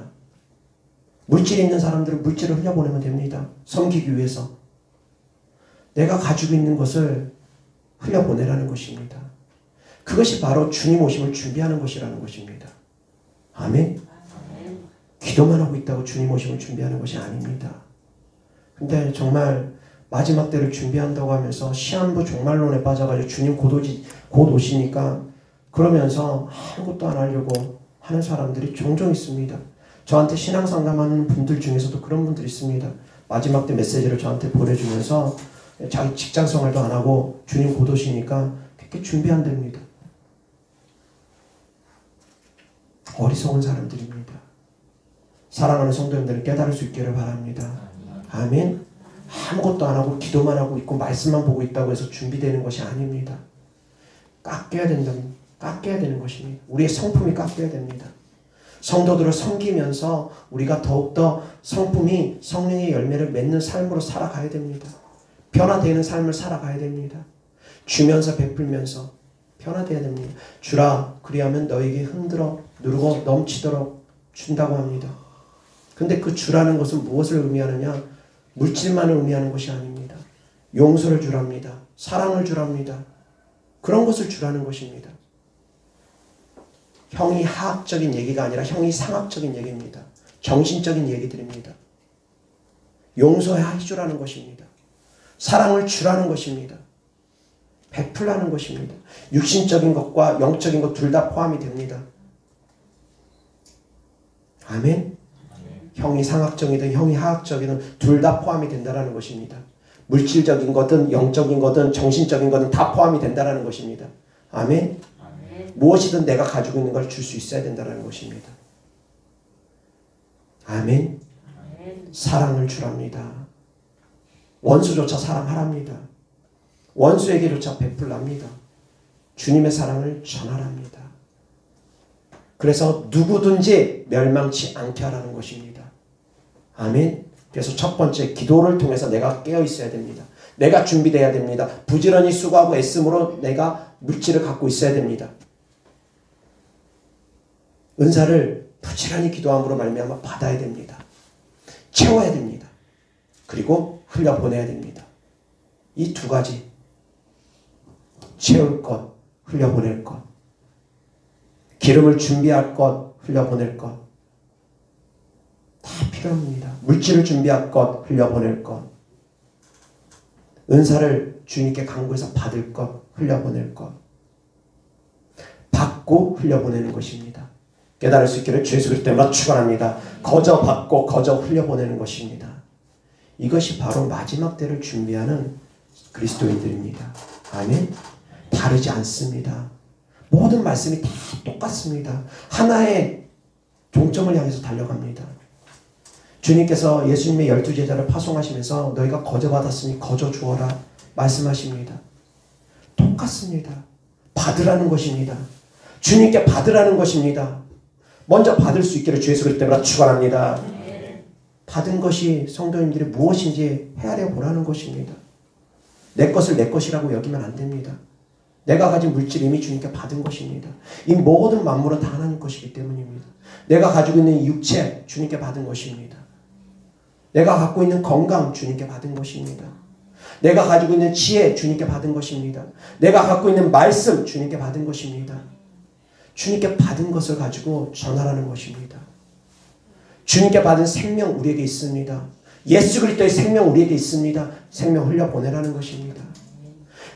물질이 있는 사람들은 물질을 흘려보내면 됩니다. 섬기기 위해서. 내가 가지고 있는 것을 흘려보내라는 것입니다. 그것이 바로 주님 오심을 준비하는 것이라는 것입니다. 아멘? 기도만 하고 있다고 주님 오심을 준비하는 것이 아닙니다. 근데 정말 마지막 때를 준비한다고 하면서 시한부 종말론에 빠져가지고 주님 곧 오시니까 그러면서 아무것도 안 하려고 하는 사람들이 종종 있습니다. 저한테 신앙상담하는 분들 중에서도 그런 분들이 있습니다. 마지막 때 메시지를 저한테 보내주면서 자기 직장 생활도 안 하고 주님 곧 오시니까 그렇게 준비 안 됩니다. 어리석은 사람들입니다. 사랑하는 성도님들은 깨달을 수 있기를 바랍니다. 아멘. 아무것도 안 하고 기도만 하고 있고 말씀만 보고 있다고 해서 준비되는 것이 아닙니다. 깎여야 된다면 깎여야 되는 것입니다. 우리의 성품이 깎여야 됩니다. 성도들을 섬기면서 우리가 더욱더 성품이 성령의 열매를 맺는 삶으로 살아가야 됩니다. 변화되는 삶을 살아가야 됩니다. 주면서 베풀면서 변화되어야 됩니다. 주라 그리하면 너에게 흔들어 누르고 넘치도록 준다고 합니다. 근데 그 주라는 것은 무엇을 의미하느냐? 물질만을 의미하는 것이 아닙니다. 용서를 주랍니다. 사랑을 주랍니다. 그런 것을 주라는 것입니다. 형이 하학적인 얘기가 아니라 형이 상학적인 얘기입니다. 정신적인 얘기들입니다. 용서해 주라는 것입니다. 사랑을 주라는 것입니다. 베풀라는 것입니다. 육신적인 것과 영적인 것 둘 다 포함이 됩니다. 아멘. 형이 상학적이든 형이 하학적이든 둘 다 포함이 된다는 것입니다. 물질적인 거든 영적인 거든 정신적인 거든 다 포함이 된다는 것입니다. 아멘. 무엇이든 내가 가지고 있는 걸 줄 수 있어야 된다는 것입니다. 아멘. 사랑을 주랍니다. 원수조차 사랑하랍니다. 원수에게조차 베풀랍니다. 주님의 사랑을 전하랍니다. 그래서 누구든지 멸망치 않게 하라는 것입니다. 아멘. 그래서 첫 번째 기도를 통해서 내가 깨어 있어야 됩니다. 내가 준비되어야 됩니다. 부지런히 수고하고 애씀으로 내가 물질을 갖고 있어야 됩니다. 은사를 부지런히 기도함으로 말미암아 받아야 됩니다. 채워야 됩니다. 그리고 흘려보내야 됩니다. 이 두 가지, 채울 것, 흘려보낼 것, 기름을 준비할 것, 흘려보낼 것, 다 필요합니다. 물질을 준비할 것, 흘려보낼 것, 은사를 주님께 간구해서 받을 것, 흘려보낼 것, 받고 흘려보내는 것입니다. 깨달을 수 있기를 주 예수 그리스도 때문에 축원합니다. 거저 받고 거저 흘려보내는 것입니다. 이것이 바로 마지막 때를 준비하는 그리스도인들입니다. 아멘. 다르지 않습니다. 모든 말씀이 다 똑같습니다. 하나의 종점을 향해서 달려갑니다. 주님께서 예수님의 12제자를 파송하시면서 너희가 거저 받았으니 거저 주어라 말씀하십니다. 똑같습니다. 받으라는 것입니다. 주님께 받으라는 것입니다. 먼저 받을 수 있기를 주 예수 그리스도 때문에 축원합니다. 받은 것이 성도님들이 무엇인지 헤아려 보라는 것입니다. 내 것을 내 것이라고 여기면 안 됩니다. 내가 가진 물질이 이미 주님께 받은 것입니다. 이 모든 만물은 다 하나님 것이기 때문입니다. 내가 가지고 있는 육체 주님께 받은 것입니다. 내가 갖고 있는 건강 주님께 받은 것입니다. 내가 가지고 있는 지혜 주님께 받은 것입니다. 내가 갖고 있는 말씀 주님께 받은 것입니다. 주님께 받은 것을 가지고 전하라는 것입니다. 주님께 받은 생명 우리에게 있습니다. 예수 그리스도의 생명 우리에게 있습니다. 생명 흘려보내라는 것입니다.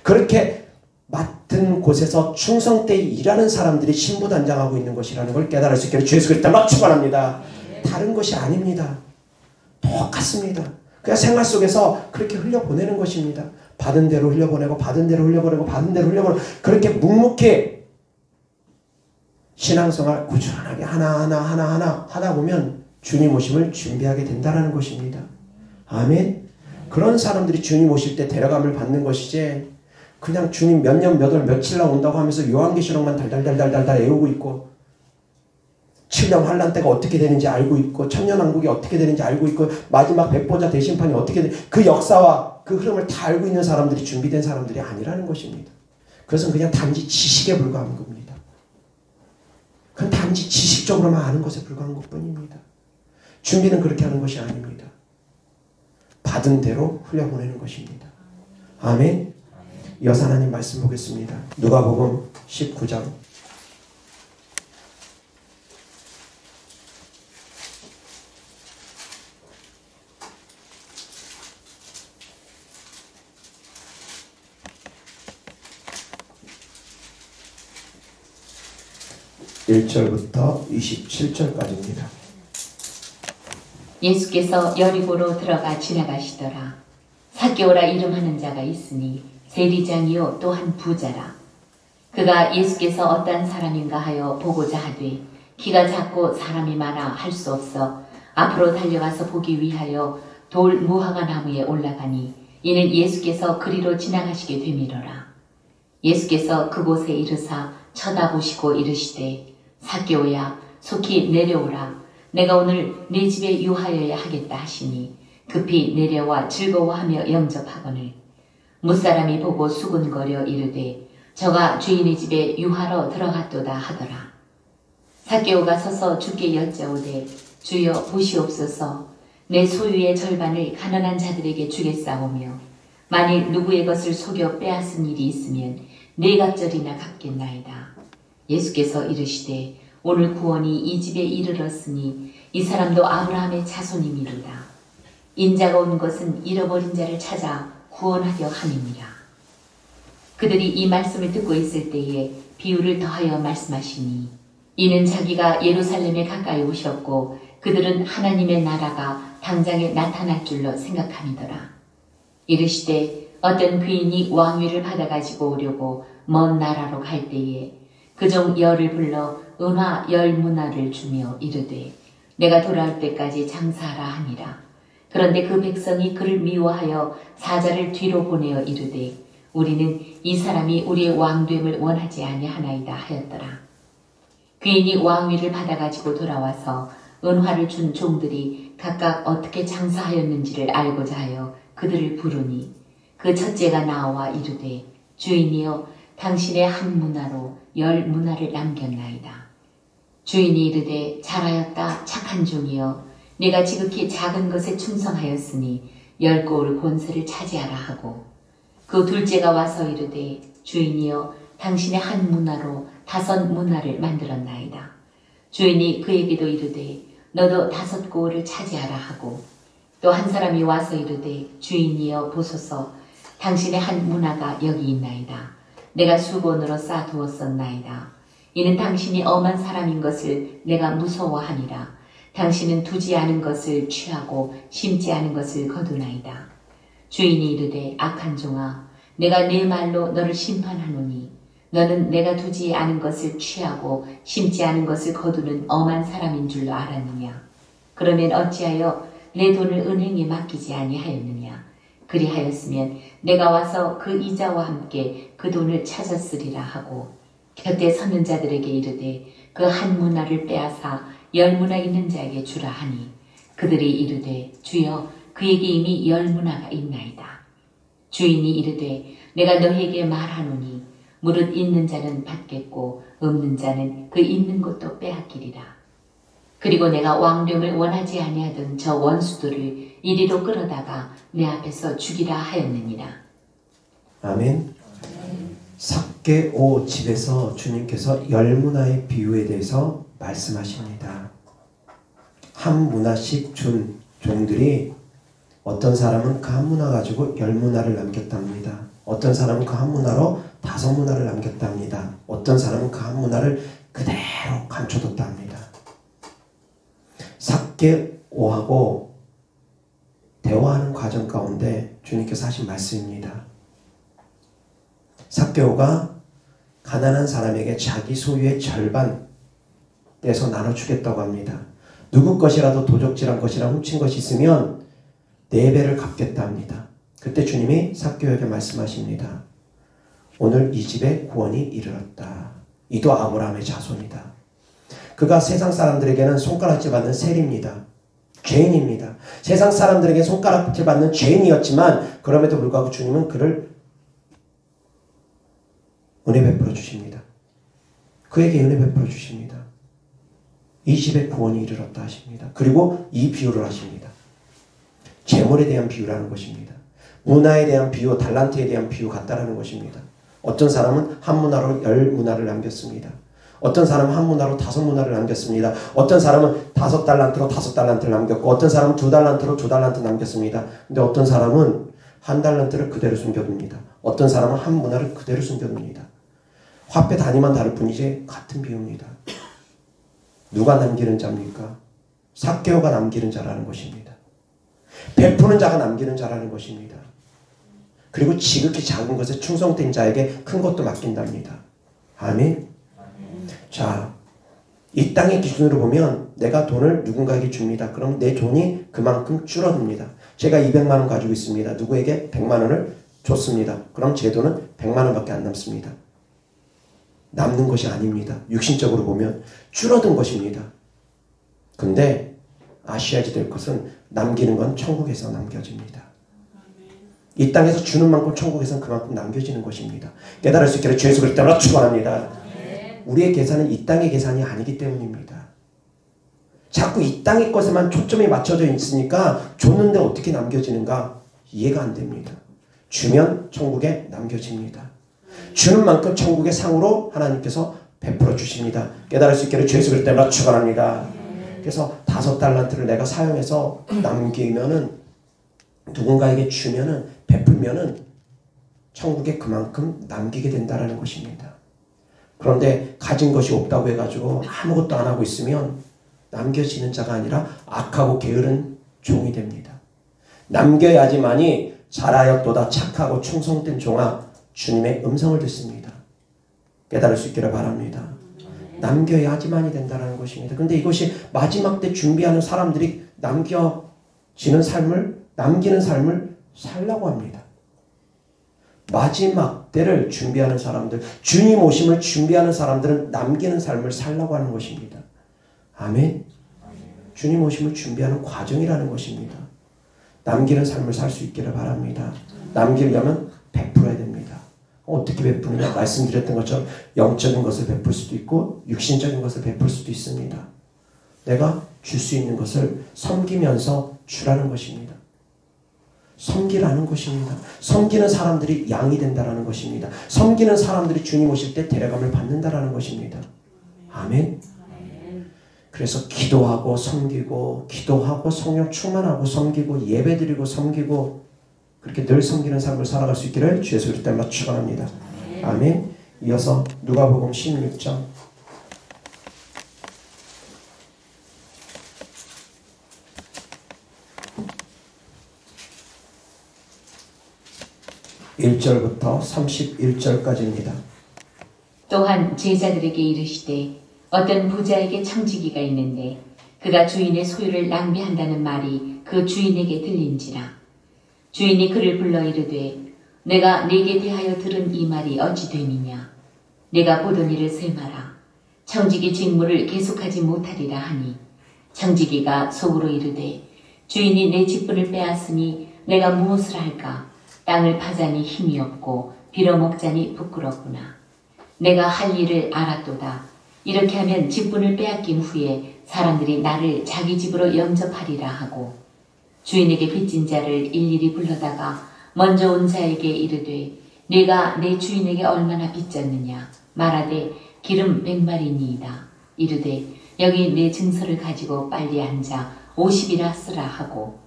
그렇게 맡은 곳에서 충성되이 일하는 사람들이 신부단장하고 있는 것이라는 걸 깨달을 수 있기를 주 예수 그리스도로 축원합니다. 다른 것이 아닙니다. 똑같습니다. 그냥 생활 속에서 그렇게 흘려보내는 것입니다. 받은 대로 흘려보내고 받은 대로 흘려보내고 받은 대로 흘려보내고 그렇게 묵묵히 신앙생활 꾸준하게 하나하나 하다 보면 주님 오심을 준비하게 된다는 것입니다. 아멘. 그런 사람들이 주님 오실 때 데려감을 받는 것이지 그냥 주님 몇 년 몇 월 며칠 날 온다고 하면서 요한계시록만 달달달달달 애우고 있고 7년 환란 때가 어떻게 되는지 알고 있고 천년왕국이 어떻게 되는지 알고 있고 마지막 백보자 대심판이 어떻게 되는지 그 역사와 그 흐름을 다 알고 있는 사람들이 준비된 사람들이 아니라는 것입니다. 그것은 그냥 단지 지식에 불과한 겁니다. 그건 단지 지식적으로만 아는 것에 불과한 것뿐입니다. 준비는 그렇게 하는 것이 아닙니다. 받은 대로 흘려보내는 것입니다. 아멘. 이어서 하나님 말씀 보겠습니다. 누가복음 19장 1절부터 27절까지입니다.
예수께서 여리고로 들어가 지나가시더라. 삭개오라 이름하는 자가 있으니 세리장이요 또한 부자라. 그가 예수께서 어떠한 사람인가 하여 보고자 하되 키가 작고 사람이 많아 할 수 없어 앞으로 달려가서 보기 위하여 돌 무화과 나무에 올라가니 이는 예수께서 그리로 지나가시게 되밀어라. 예수께서 그곳에 이르사 쳐다보시고 이르시되 삭개오야 속히 내려오라. 내가 오늘 네 집에 유하여야 하겠다 하시니 급히 내려와 즐거워하며 영접하거늘 무사람이 보고 수군거려 이르되 저가 주인의 집에 유하러 들어갔도다 하더라. 삭개오가 서서 주께 여짜오되 주여 보시옵소서. 내 소유의 절반을 가난한 자들에게 주겠사오며 만일 누구의 것을 속여 빼앗은 일이 있으면 네 갑절이나 갚겠나이다. 예수께서 이르시되 오늘 구원이 이 집에 이르렀으니 이 사람도 아브라함의 자손이미로다. 인자가 온 것은 잃어버린 자를 찾아 구원하려 함이니라. 그들이 이 말씀을 듣고 있을 때에 비유를 더하여 말씀하시니 이는 자기가 예루살렘에 가까이 오셨고 그들은 하나님의 나라가 당장에 나타날 줄로 생각함이더라. 이르시되 어떤 귀인이 왕위를 받아가지고 오려고 먼 나라로 갈 때에 그종 열을 불러 은화 10문화를 주며 이르되 내가 돌아올 때까지 장사하라 하니라. 그런데 그 백성이 그를 미워하여 사자를 뒤로 보내어 이르되 우리는 이 사람이 우리의 왕됨을 원하지 아니하나이다 하였더라. 귀인이 왕위를 받아가지고 돌아와서 은화를 준 종들이 각각 어떻게 장사하였는지를 알고자 하여 그들을 부르니 그 첫째가 나와 이르되 주인이여 당신의 한 문화로 10문화를 남겼나이다. 주인이 이르되 잘하였다 착한 종이여 내가 지극히 작은 것에 충성하였으니 10고을 권세를 차지하라 하고 그 둘째가 와서 이르되 주인이여 당신의 한 문화로 5문화를 만들었나이다. 주인이 그에게도 이르되 너도 5고을을 차지하라 하고 또 한 사람이 와서 이르되 주인이여 보소서 당신의 한 문화가 여기 있나이다. 내가 수건으로 쌓아두었었나이다. 이는 당신이 엄한 사람인 것을 내가 무서워하니라. 당신은 두지 않은 것을 취하고 심지 않은 것을 거두나이다. 주인이 이르되 악한 종아 내가 네 말로 너를 심판하노니 너는 내가 두지 않은 것을 취하고 심지 않은 것을 거두는 엄한 사람인 줄로 알았느냐. 그러면 어찌하여 내 돈을 은행에 맡기지 아니하였느냐. 그리하였으면 내가 와서 그 이자와 함께 그 돈을 찾았으리라 하고 곁에 서는 자들에게 이르되 그 한 문화를 빼앗아 10문화 있는 자에게 주라 하니 그들이 이르되 주여 그에게 이미 10문화가 있나이다. 주인이 이르되 내가 너에게 말하노니 무릇 있는 자는 받겠고 없는 자는 그 있는 것도 빼앗기리라. 그리고 내가 왕됨을 원하지 아니하던 저 원수들을 이리로 끌어다가 내 앞에서 죽이라 하였느니라.
아멘. 삭개오 집에서 주님께서 10문화의 비유에 대해서 말씀하십니다. 한 문화씩 준 종들이 어떤 사람은 그 한 문화 가지고 10문화를 남겼답니다. 어떤 사람은 그 한 문화로 5문화를 남겼답니다. 어떤 사람은 그 한 문화를 그대로 감춰뒀답니다. 삭개오하고 대화하는 과정 가운데 주님께서 하신 말씀입니다. 삭개오가 가난한 사람에게 자기 소유의 절반 떼서 나눠주겠다고 합니다. 누구 것이라도 도적질한 것이라 훔친 것이 있으면 4배를 갚겠다 합니다. 그때 주님이 삭개오에게 말씀하십니다. 오늘 이 집에 구원이 이르렀다. 이도 아브라함의 자손이다. 그가 세상 사람들에게는 손가락질 받는 세리입니다. 죄인입니다. 세상 사람들에게 손가락질 받는 죄인이었지만 그럼에도 불구하고 주님은 그를 은혜 베풀어 주십니다. 그에게 은혜 베풀어 주십니다. 이 집에 구원이 이르렀다 하십니다. 그리고 이 비유를 하십니다. 재물에 대한 비유라는 것입니다. 문화에 대한 비유, 달란트에 대한 비유 같다라는 것입니다. 어떤 사람은 한 문화로 10문화를 남겼습니다. 어떤 사람은 한 문화로 5문화를 남겼습니다. 어떤 사람은 5달란트로 5달란트를 남겼고 어떤 사람은 2달란트로 2달란트 남겼습니다. 근데 어떤 사람은 1달란트를 그대로 숨겨둡니다. 어떤 사람은 한 문화를 그대로 숨겨둡니다. 화폐 단위만 다를 뿐이지 같은 비유입니다. 누가 남기는 자입니까? 삭개오가 남기는 자라는 것입니다. 베푸는 자가 남기는 자라는 것입니다. 그리고 지극히 작은 것에 충성된 자에게 큰 것도 맡긴답니다. 아멘. 자, 이 땅의 기준으로 보면 내가 돈을 누군가에게 줍니다. 그럼 내 돈이 그만큼 줄어듭니다. 제가 200만 원 가지고 있습니다. 누구에게 100만 원을 줬습니다. 그럼 제 돈은 100만 원밖에 안 남습니다. 남는 것이 아닙니다. 육신적으로 보면 줄어든 것입니다. 근데 아셔야지 될 것은 남기는 건 천국에서 남겨집니다. 이 땅에서 주는 만큼 천국에서는 그만큼 남겨지는 것입니다. 깨달을 수 있기를 주 예수 그리스도 이름으로 축원합니다. 우리의 계산은 이 땅의 계산이 아니기 때문입니다. 자꾸 이 땅의 것에만 초점이 맞춰져 있으니까 줬는데 어떻게 남겨지는가 이해가 안 됩니다. 주면 천국에 남겨집니다. 주는 만큼 천국의 상으로 하나님께서 베풀어 주십니다. 깨달을 수 있기를 주 예수 그리스도 이름으로 축원합니다. 그래서 5달란트를 내가 사용해서 남기면은 누군가에게 주면은 베풀면은 천국에 그만큼 남기게 된다라는 것입니다. 그런데 가진 것이 없다고 해가지고 아무것도 안 하고 있으면 남겨지는 자가 아니라 악하고 게으른 종이 됩니다. 남겨야지만이 잘하였도다 착하고 충성된 종아 주님의 음성을 듣습니다. 깨달을 수 있기를 바랍니다. 남겨야지만이 된다는 것입니다. 그런데 이것이 마지막 때 준비하는 사람들이 남기는 삶을 살라고 합니다. 마지막 때를 준비하는 사람들, 주님 오심을 준비하는 사람들은 남기는 삶을 살라고 하는 것입니다. 아멘. 주님 오심을 준비하는 과정이라는 것입니다. 남기는 삶을 살 수 있기를 바랍니다. 남기려면 베풀어야 됩니다. 어떻게 베푸느냐? 말씀드렸던 것처럼 영적인 것을 베풀 수도 있고 육신적인 것을 베풀 수도 있습니다. 내가 줄 수 있는 것을 섬기면서 주라는 것입니다. 섬기라는 것입니다. 섬기는 사람들이 양이 된다라는 것입니다. 섬기는 사람들이 주님 오실 때 데려감을 받는다라는 것입니다. 아멘. 그래서 기도하고 섬기고 기도하고 성령 충만하고 섬기고 예배드리고 섬기고 그렇게 늘 섬기는 삶을 살아갈 수 있기를 주 예수 그리스도 이름으로 축원합니다. 아멘. 이어서 누가복음 16장 1절부터 31절까지입니다.
또한 제자들에게 이르시되 어떤 부자에게 청지기가 있는데 그가 주인의 소유를 낭비한다는 말이 그 주인에게 들린지라. 주인이 그를 불러 이르되 내가 네게 대하여 들은 이 말이 어찌 됨이냐. 내가 보던 일을 세마라. 청지기 직무를 계속하지 못하리라 하니 청지기가 속으로 이르되 주인이 내 직분을 빼앗으니 내가 무엇을 할까. 땅을 파자니 힘이 없고 빌어먹자니 부끄럽구나. 내가 할 일을 알았도다. 이렇게 하면 직분을 빼앗긴 후에 사람들이 나를 자기 집으로 영접하리라 하고 주인에게 빚진 자를 일일이 불러다가 먼저 온 자에게 이르되 네가 내 주인에게 얼마나 빚졌느냐. 말하되 기름 100마리니이다. 이르되 여기 내 증서를 가지고 빨리 앉아 50이라 쓰라 하고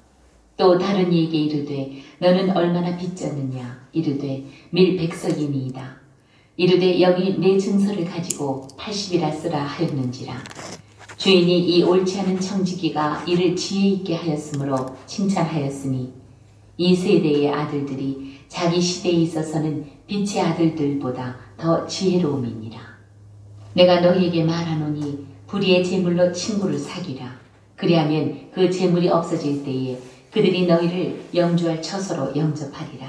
또 다른 이에게 이르되 너는 얼마나 빚졌느냐. 이르되 밀 100석이니이다. 이르되 여기 내 증서를 가지고 80이라 쓰라 하였는지라. 주인이 이 옳지 않은 청지기가 이를 지혜 있게 하였으므로 칭찬하였으니 이 세대의 아들들이 자기 시대에 있어서는 빛의 아들들보다 더 지혜로움이니라. 내가 너희에게 말하노니 불의의 재물로 친구를 사귀라. 그리하면 그 재물이 없어질 때에 그들이 너희를 영주할 처소로 영접하리라.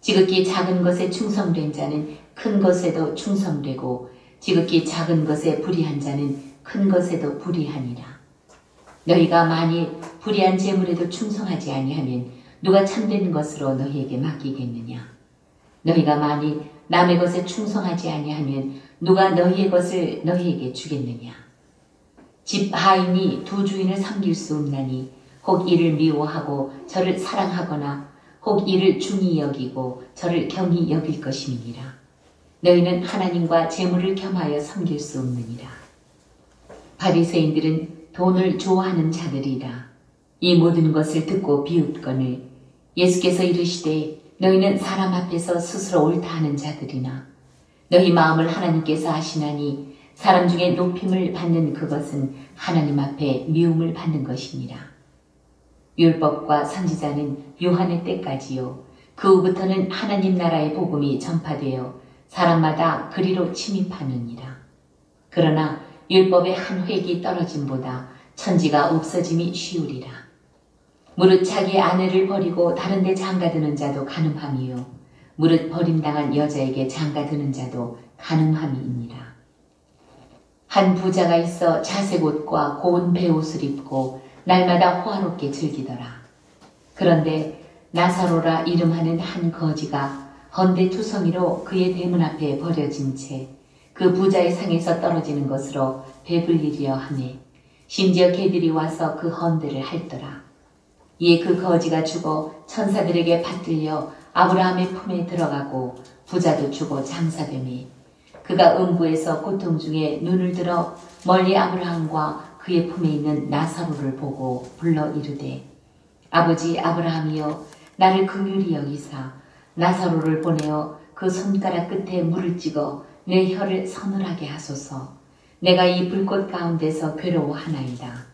지극히 작은 것에 충성된 자는 큰 것에도 충성되고 지극히 작은 것에 불의한 자는 큰 것에도 불의하니라. 너희가 만일 불의한 재물에도 충성하지 아니하면 누가 참된 것으로 너희에게 맡기겠느냐. 너희가 만일 남의 것에 충성하지 아니하면 누가 너희의 것을 너희에게 주겠느냐. 집 하인이 두 주인을 섬길 수 없나니 혹 이를 미워하고 저를 사랑하거나 혹 이를 중히 여기고 저를 경히 여길 것임이니라. 너희는 하나님과 재물을 겸하여 섬길 수 없느니라. 바리새인들은 돈을 좋아하는 자들이라. 이 모든 것을 듣고 비웃거늘 예수께서 이르시되 너희는 사람 앞에서 스스로 옳다 하는 자들이나 너희 마음을 하나님께서 아시나니 사람 중에 높임을 받는 그것은 하나님 앞에 미움을 받는 것이니라. 율법과 선지자는 요한의 때까지요 그 후부터는 하나님 나라의 복음이 전파되어 사람마다 그리로 침입하느니라. 그러나 율법의 한 획이 떨어짐보다 천지가 없어짐이 쉬우리라. 무릇 자기 아내를 버리고 다른 데 장가드는 자도 간음함이요 무릇 버림당한 여자에게 장가드는 자도 간음함이니라. 한 부자가 있어 자색 옷과 고운 베옷을 입고 날마다 호화롭게 즐기더라. 그런데 나사로라 이름하는 한 거지가 헌데 투성이로 그의 대문 앞에 버려진 채 그 부자의 상에서 떨어지는 것으로 배불리려 하매 심지어 개들이 와서 그 헌데를 핥더라. 이에 그 거지가 죽어 천사들에게 받들려 아브라함의 품에 들어가고 부자도 죽어 장사되매 그가 음부에서 고통 중에 눈을 들어 멀리 아브라함과 그의 품에 있는 나사로를 보고 불러 이르되 아버지 아브라함이여 나를 긍휼히 여기사 나사로를 보내어 그 손가락 끝에 물을 찍어 내 혀를 서늘하게 하소서. 내가 이 불꽃 가운데서 괴로워하나이다.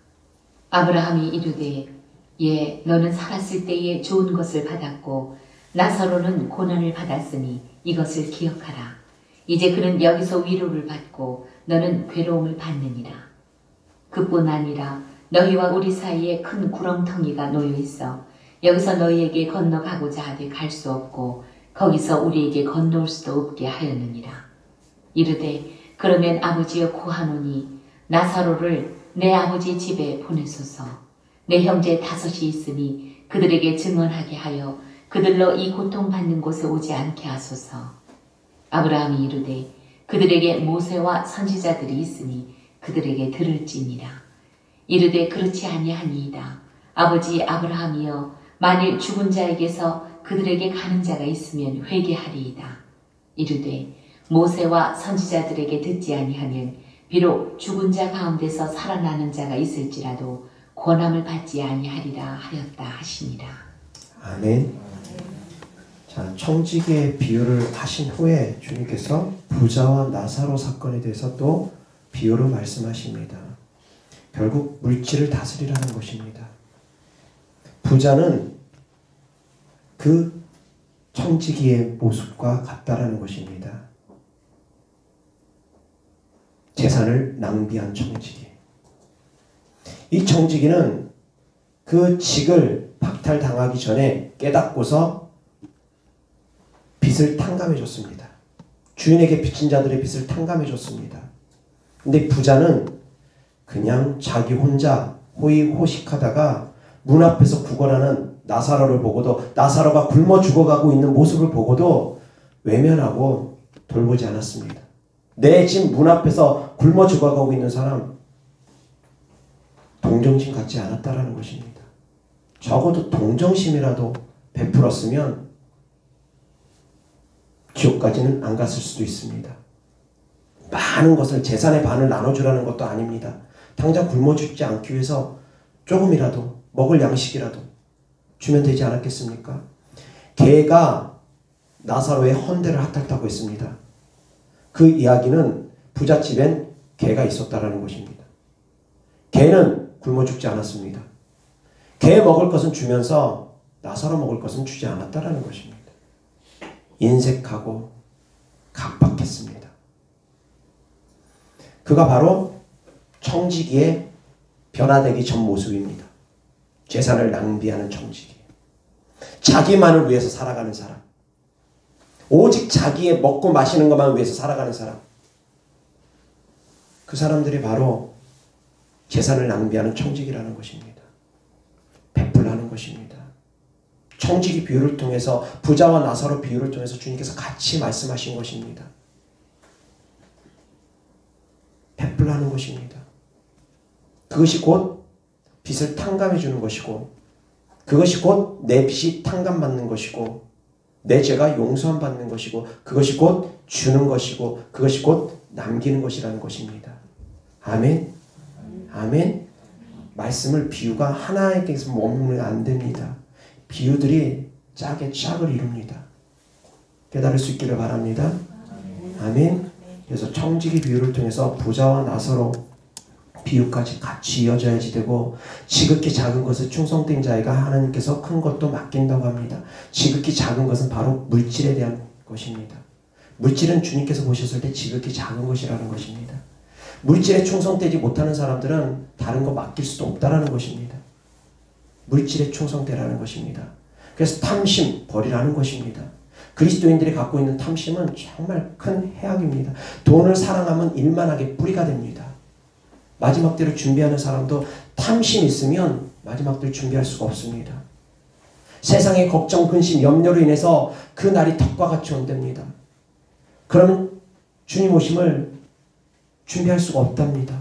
아브라함이 이르되 예 너는 살았을 때에 좋은 것을 받았고 나사로는 고난을 받았으니 이것을 기억하라. 이제 그는 여기서 위로를 받고 너는 괴로움을 받느니라. 그뿐 아니라 너희와 우리 사이에 큰 구렁텅이가 놓여 있어 여기서 너희에게 건너가고자 하되 갈 수 없고 거기서 우리에게 건너올 수도 없게 하였느니라. 이르되 그러면 아버지여 고하노니 나사로를 내 아버지 집에 보내소서. 내 형제 5이 있으니 그들에게 증언하게 하여 그들로 이 고통받는 곳에 오지 않게 하소서. 아브라함이 이르되 그들에게 모세와 선지자들이 있으니 그들에게 들을지니라. 이르되 그렇지 아니하니이다. 아버지 아브라함이여 만일 죽은 자에게서 그들에게 가는 자가 있으면 회개하리이다. 이르되 모세와 선지자들에게 듣지 아니하면 비록 죽은 자 가운데서 살아나는 자가 있을지라도 권함을 받지 아니하리라 하였다 하시니라.
아멘. 자, 청지기의 비유를 하신 후에 주님께서 부자와 나사로 사건에 대해서 또 비유로 말씀하십니다. 결국 물질을 다스리라는 것입니다. 부자는 그 청지기의 모습과 같다라는 것입니다. 재산을 낭비한 청지기. 이 청지기는 그 직을 박탈당하기 전에 깨닫고서 빚을 탕감해 줬습니다. 주인에게 빚진 자들의 빚을 탕감해 줬습니다. 근데 부자는 그냥 자기 혼자 호의호식하다가 문 앞에서 구걸하는 나사로를 보고도 나사로가 굶어 죽어가고 있는 모습을 보고도 외면하고 돌보지 않았습니다. 내 집 문 앞에서 굶어 죽어가고 있는 사람 동정심 갖지 않았다라는 것입니다. 적어도 동정심이라도 베풀었으면 지옥까지는 안 갔을 수도 있습니다. 많은 것을 재산의 반을 나눠주라는 것도 아닙니다. 당장 굶어 죽지 않기 위해서 조금이라도 먹을 양식이라도 주면 되지 않았겠습니까? 개가 나사로의 헌대를 핫핥다고 했습니다. 그 이야기는 부잣집엔 개가 있었다라는 것입니다. 개는 굶어 죽지 않았습니다. 개 먹을 것은 주면서 나사로 먹을 것은 주지 않았다라는 것입니다. 인색하고 각박했습니다. 그가 바로 청지기의 변화되기 전 모습입니다. 재산을 낭비하는 청지기. 자기만을 위해서 살아가는 사람. 오직 자기의 먹고 마시는 것만 위해서 살아가는 사람. 그 사람들이 바로 재산을 낭비하는 청지기라는 것입니다. 베풀라는 것입니다. 청지기 비유를 통해서 부자와 나사로 비유를 통해서 주님께서 같이 말씀하신 것입니다. 베풀라는 것입니다. 그것이 곧 빚을 탕감해 주는 것이고 그것이 곧 내 빚이 탕감받는 것이고 내 죄가 용서함 받는 것이고 그것이 곧 주는 것이고 그것이 곧 남기는 것이라는 것입니다. 아멘. 아멘. 말씀을 비유가 하나에게서 머물면 안 됩니다. 비유들이 짝에 짝을 이룹니다. 깨달을 수 있기를 바랍니다. 아멘. 그래서 청지기 비유를 통해서 부자와 나사로 비유까지 같이 이어져야지 되고, 지극히 작은 것을 충성된 자에게 하나님께서 큰 것도 맡긴다고 합니다. 지극히 작은 것은 바로 물질에 대한 것입니다. 물질은 주님께서 보셨을 때 지극히 작은 것이라는 것입니다. 물질에 충성되지 못하는 사람들은 다른 거 맡길 수도 없다라는 것입니다. 물질에 충성되라는 것입니다. 그래서 탐심 버리라는 것입니다. 그리스도인들이 갖고 있는 탐심은 정말 큰 해악입니다. 돈을 사랑하면 일만하게 뿌리가 됩니다. 마지막 때를 준비하는 사람도 탐심이 있으면 마지막 때를 준비할 수가 없습니다. 세상의 걱정, 근심, 염려로 인해서 그 날이 덕과 같이 온답니다. 그러면 주님 오심을 준비할 수가 없답니다.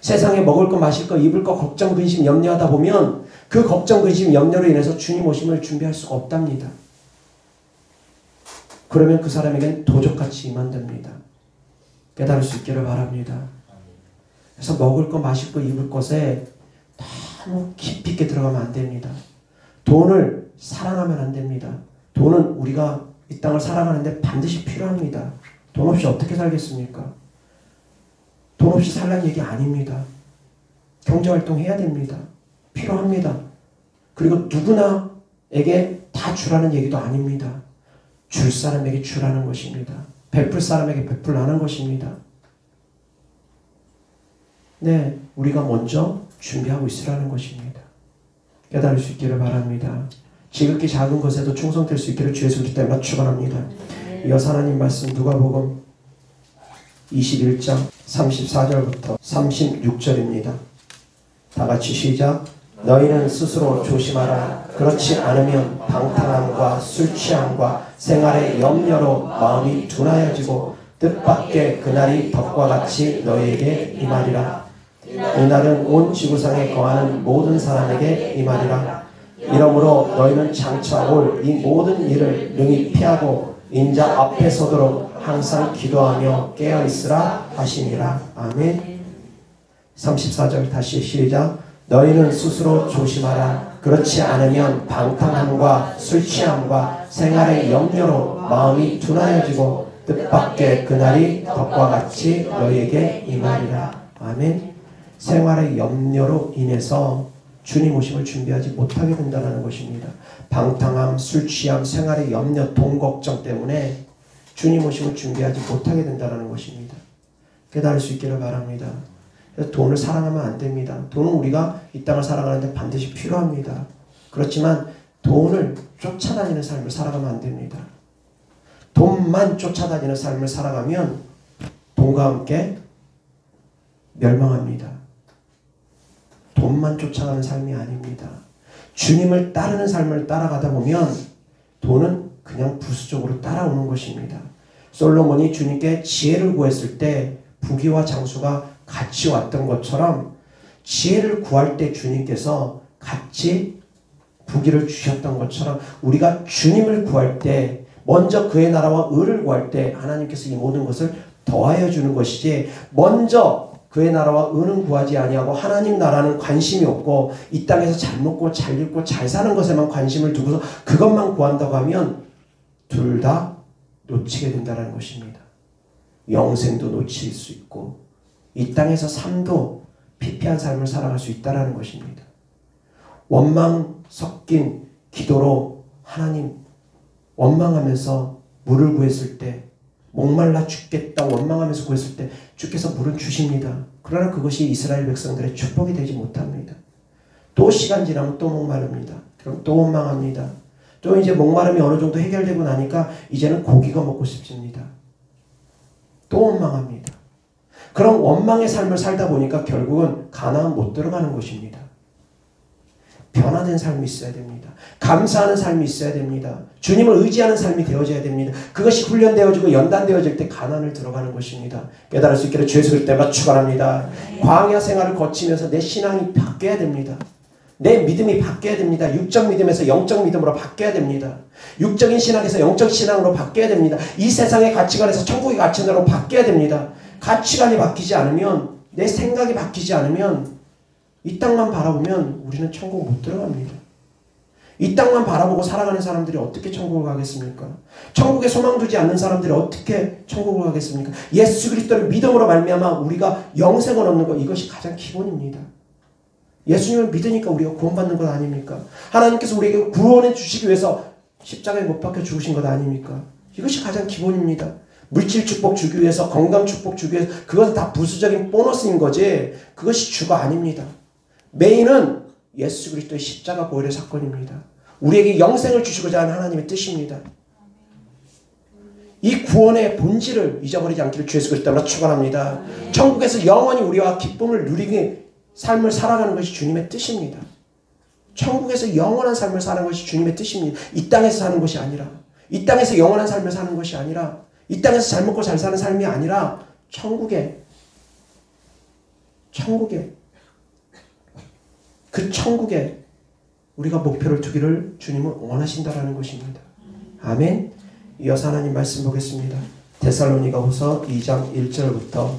세상에 먹을 거, 마실 거, 입을 거 걱정, 근심, 염려하다 보면 그 걱정, 근심, 염려로 인해서 주님 오심을 준비할 수가 없답니다. 그러면 그 사람에겐 도적같이 임한답니다. 깨달을 수 있기를 바랍니다. 그래서 먹을 거, 마실 거, 입을 것에 너무 깊이 있게 들어가면 안 됩니다. 돈을 사랑하면 안 됩니다. 돈은 우리가 이 땅을 살아가는데 반드시 필요합니다. 돈 없이 어떻게 살겠습니까? 돈 없이 살라는 얘기 아닙니다. 경제활동 해야 됩니다. 필요합니다. 그리고 누구나에게 다 주라는 얘기도 아닙니다. 줄 사람에게 주라는 것입니다. 베풀 사람에게 베풀라는 것입니다. 네, 우리가 먼저 준비하고 있으라는 것입니다. 깨달을 수 있기를 바랍니다. 지극히 작은 것에도 충성될 수 있기를 주 예수 그리스도 때문에 축원합니다. 이어서 하나님 말씀 누가복음 21장 34절부터 36절입니다. 다 같이 시작. 너희는 스스로 조심하라. 그렇지 않으면 방탕함과 술 취함과 생활의 염려로 마음이 둔하여지고 뜻밖의 그날이 덕과 같이 너희에게 임하리라. 이날은 온 지구상에 거하는 모든 사람에게 임하리라. 이러므로 너희는 장차 올 이 모든 일을 능히 피하고 인자 앞에 서도록 항상 기도하며 깨어있으라 하시니라. 아멘. 34절 다시 시작. 너희는 스스로 조심하라. 그렇지 않으면 방탕함과 술 취함과 생활의 염려로 마음이 둔하여지고 뜻밖의 그날이 덕과 같이 너희에게 임하리라. 아멘. 생활의 염려로 인해서 주님 오심을 준비하지 못하게 된다는 것입니다. 방탕함, 술 취함, 생활의 염려, 돈 걱정 때문에 주님 오심을 준비하지 못하게 된다는 것입니다. 깨달을 수 있기를 바랍니다. 그래서 돈을 사랑하면 안 됩니다. 돈은 우리가 이 땅을 살아가는데 반드시 필요합니다. 그렇지만 돈을 쫓아다니는 삶을 살아가면 안 됩니다. 돈만 쫓아다니는 삶을 살아가면 돈과 함께 멸망합니다. 돈만 쫓아가는 삶이 아닙니다. 주님을 따르는 삶을 따라가다 보면 돈은 그냥 부수적으로 따라오는 것입니다. 솔로몬이 주님께 지혜를 구했을 때 부귀와 장수가 같이 왔던 것처럼 지혜를 구할 때 주님께서 같이 부귀를 주셨던 것처럼 우리가 주님을 구할 때 먼저 그의 나라와 의를 구할 때 하나님께서 이 모든 것을 더하여 주는 것이지, 먼저 그의 나라와 의는 구하지 아니하고 하나님 나라는 관심이 없고 이 땅에서 잘 먹고 잘 입고 잘 사는 것에만 관심을 두고서 그것만 구한다고 하면 둘 다 놓치게 된다는 것입니다. 영생도 놓칠 수 있고 이 땅에서 삶도 피폐한 삶을 살아갈 수 있다는 것입니다. 원망 섞인 기도로 하나님 원망하면서 물을 구했을 때, 목말라 죽겠다 원망하면서 구했을 때 주께서 물은 주십니다. 그러나 그것이 이스라엘 백성들의 축복이 되지 못합니다. 또 시간 지나면 또 목마릅니다. 그럼 또 원망합니다. 또 이제 목마름이 어느 정도 해결되고 나니까 이제는 고기가 먹고 싶습니다. 또 원망합니다. 그럼 원망의 삶을 살다 보니까 결국은 가나안 못 들어가는 것입니다. 변화된 삶이 있어야 됩니다. 감사하는 삶이 있어야 됩니다. 주님을 의지하는 삶이 되어져야 됩니다. 그것이 훈련되어지고 연단되어질 때 가나안을 들어가는 것입니다. 깨달을 수 있기를 주 예수 그리스도 때문에 축원합니다. 광야 생활을 거치면서 내 신앙이 바뀌어야 됩니다. 내 믿음이 바뀌어야 됩니다. 육적 믿음에서 영적 믿음으로 바뀌어야 됩니다. 육적인 신앙에서 영적 신앙으로 바뀌어야 됩니다. 이 세상의 가치관에서 천국의 가치관으로 바뀌어야 됩니다. 가치관이 바뀌지 않으면, 내 생각이 바뀌지 않으면 이 땅만 바라보면 우리는 천국 못 들어갑니다. 이 땅만 바라보고 살아가는 사람들이 어떻게 천국을 가겠습니까? 천국에 소망 두지 않는 사람들이 어떻게 천국을 가겠습니까? 예수 그리스도를 믿음으로 말미암아 우리가 영생을 얻는 것, 이것이 가장 기본입니다. 예수님을 믿으니까 우리가 구원받는 것 아닙니까? 하나님께서 우리에게 구원해 주시기 위해서 십자가에 못 박혀 죽으신 것 아닙니까? 이것이 가장 기본입니다. 물질 축복 주기 위해서, 건강 축복 주기 위해서, 그것은 다 부수적인 보너스인 거지 그것이 주가 아닙니다. 메인은 예수 그리스도의 십자가 보혈의 사건입니다. 우리에게 영생을 주시고자 하는 하나님의 뜻입니다. 이 구원의 본질을 잊어버리지 않기를 주 예수 그리스도로 축원합니다. 천국에서 영원히 우리와 기쁨을 누리기 삶을 살아가는 것이 주님의 뜻입니다. 천국에서 영원한 삶을 사는 것이 주님의 뜻입니다. 이 땅에서 사는 것이 아니라, 이 땅에서 영원한 삶을 사는 것이 아니라, 이 땅에서 잘 먹고 잘 사는 삶이 아니라 천국에 그 천국에 우리가 목표를 두기를 주님은 원하신다라는 것입니다. 아멘. 이어서 하나님 말씀 보겠습니다. 데살로니가후서 2장 1절부터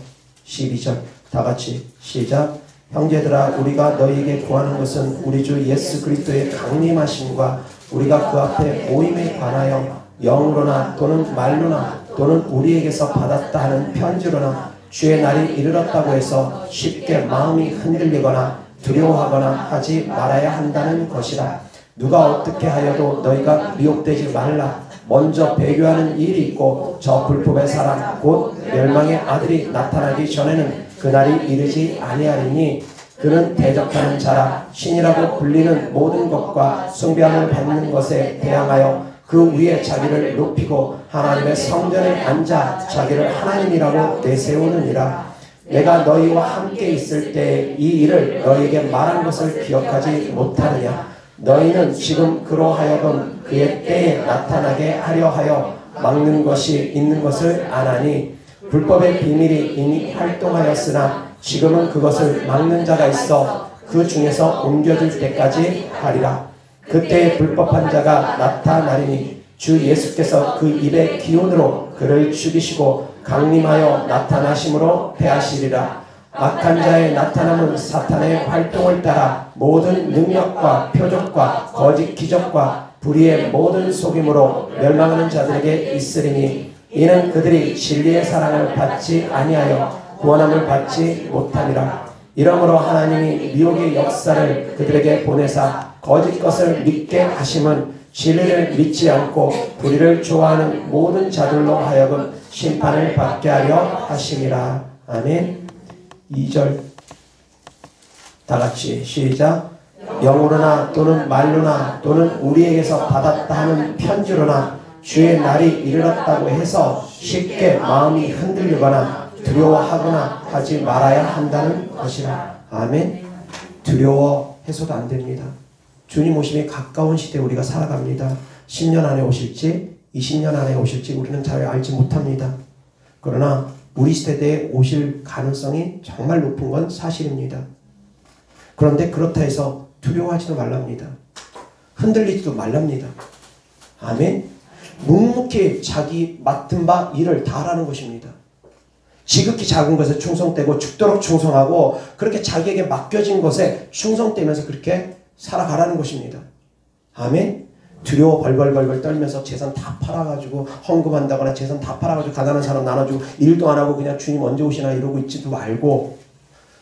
12절 다 같이 시작. 형제들아, 우리가 너희에게 구하는 것은 우리 주 예수 그리스도의 강림하심과 우리가 그 앞에 모임에 관하여 영으로나 또는 말로나 또는 우리에게서 받았다 하는 편지로나 주의 날이 이르렀다고 해서 쉽게 마음이 흔들리거나 두려워하거나 하지 말아야 한다는 것이라. 누가 어떻게 하여도 너희가 미혹되지 말라. 먼저 배교하는 일이 있고 저 불법의 사람 곧 멸망의 아들이 나타나기 전에는 그날이 이르지 아니하리니 그는 대적하는 자라. 신이라고 불리는 모든 것과 숭배함을 받는 것에 대항하여 그 위에 자기를 높이고 하나님의 성전에 앉아 자기를 하나님이라고 내세우느니라. 내가 너희와 함께 있을 때 이 일을 너희에게 말한 것을 기억하지 못하느냐. 너희는 지금 그로하여금 그의 때에 나타나게 하려 하여 막는 것이 있는 것을 아나니 불법의 비밀이 이미 활동하였으나 지금은 그것을 막는 자가 있어 그 중에서 옮겨질 때까지 하리라. 그때의 불법한 자가 나타나리니 주 예수께서 그 입의 기운으로 그를 죽이시고 강림하여 나타나심으로 패하시리라. 악한 자의 나타남은 사탄의 활동을 따라 모든 능력과 표적과 거짓 기적과 불의의 모든 속임으로 멸망하는 자들에게 있으리니 이는 그들이 진리의 사랑을 받지 아니하여 구원함을 받지 못함이라. 이러므로 하나님이 미혹의 역사를 그들에게 보내사 거짓 것을 믿게 하심은 진리를 믿지 않고 불의를 좋아하는 모든 자들로 하여금 심판을 받게 하려 하심이라. 아멘. 2절 다 같이 시작. 영으로나 또는 말로나 또는 우리에게서 받았다 하는 편지로나 주의 날이 이르렀다고 해서 쉽게 마음이 흔들리거나 두려워하거나 하지 말아야 한다는 것이라. 아멘. 두려워해서도 안 됩니다. 주님 오심이 가까운 시대에 우리가 살아갑니다. 10년 안에 오실지 20년 안에 오실지 우리는 잘 알지 못합니다. 그러나 우리 시대에 오실 가능성이 정말 높은 건 사실입니다. 그런데 그렇다 해서 두려워하지도 말랍니다. 흔들리지도 말랍니다. 아멘. 묵묵히 자기 맡은 바 일을 다 하라는 것입니다. 지극히 작은 것에 충성되고 죽도록 충성하고 그렇게 자기에게 맡겨진 것에 충성되면서 그렇게 살아가라는 것입니다. 아멘. 두려워 벌벌벌벌 떨면서 재산 다 팔아가지고 헌금한다거나 재산 다 팔아가지고 가난한 사람 나눠주고 일도 안 하고 그냥 주님 언제 오시나 이러고 있지도 말고,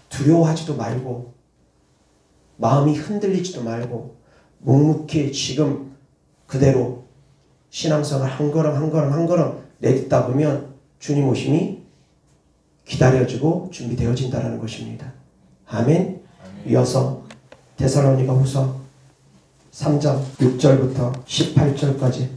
두려워하지도 말고, 마음이 흔들리지도 말고 묵묵히 지금 그대로 신앙생활 한 걸음 한 걸음 한 걸음 내딛다 보면 주님 오심이 기다려지고 준비되어진다는 것입니다. 아멘. 이어서 데살로니가후서 3장 6절부터 18절까지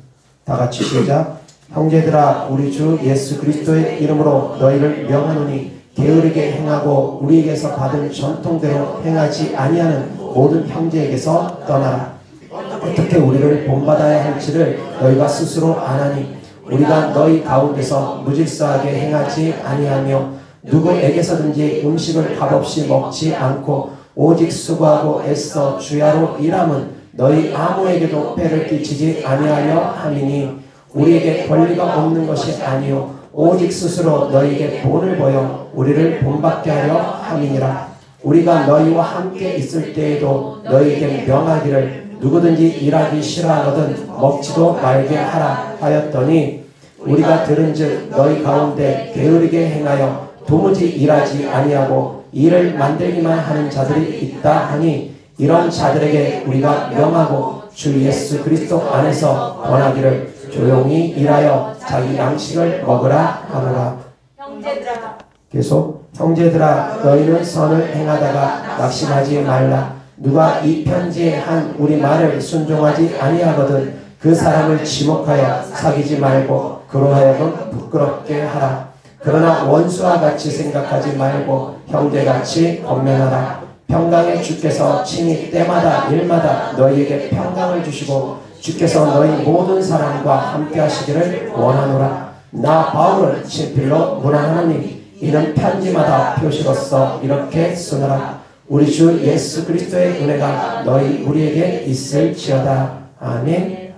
다 같이 시작. 형제들아, 우리 주 예수 그리스도의 이름으로 너희를 명하노니 게으르게 행하고 우리에게서 받은 전통대로 행하지 아니하는 모든 형제에게서 떠나라. 어떻게 우리를 본받아야 할지를 너희가 스스로 아나니 우리가 너희 가운데서 무질서하게 행하지 아니하며 누구에게서든지 음식을 값없이 먹지 않고 오직 수고하고 애써 주야로 일함은 너희 아무에게도 폐를 끼치지 아니하려 함이니 우리에게 권리가 없는 것이 아니요 오직 스스로 너희에게 본을 보여 우리를 본받게 하려 함이니라. 우리가 너희와 함께 있을 때에도 너희에게 명하기를 누구든지 일하기 싫어하거든 먹지도 말게 하라 하였더니 우리가 들은즉 너희 가운데 게으르게 행하여 도무지 일하지 아니하고 일을 만들기만 하는 자들이 있다 하니 이런 자들에게 우리가 명하고 주 예수 그리스도 안에서 권하기를 조용히 일하여 자기 양식을 먹으라 하노라.
형제들아
계속 형제들아 너희는 선을 행하다가 낙심하지 말라. 누가 이 편지에 한 우리 말을 순종하지 아니하거든 그 사람을 지목하여 사귀지 말고 그로 하여금 부끄럽게 하라. 그러나 원수와 같이 생각하지 말고 형제같이 권면하라. 평강의 주께서 친히 때마다 일마다 너희에게 평강을 주시고 주께서 너희 모든 사람과 함께 하시기를 원하노라. 나 바울은 친필로 문안하노니 이는 편지마다 표시로써 이렇게 쓰노라. 우리 주 예수 그리스도의 은혜가 너희 우리에게 있을지어다. 아멘.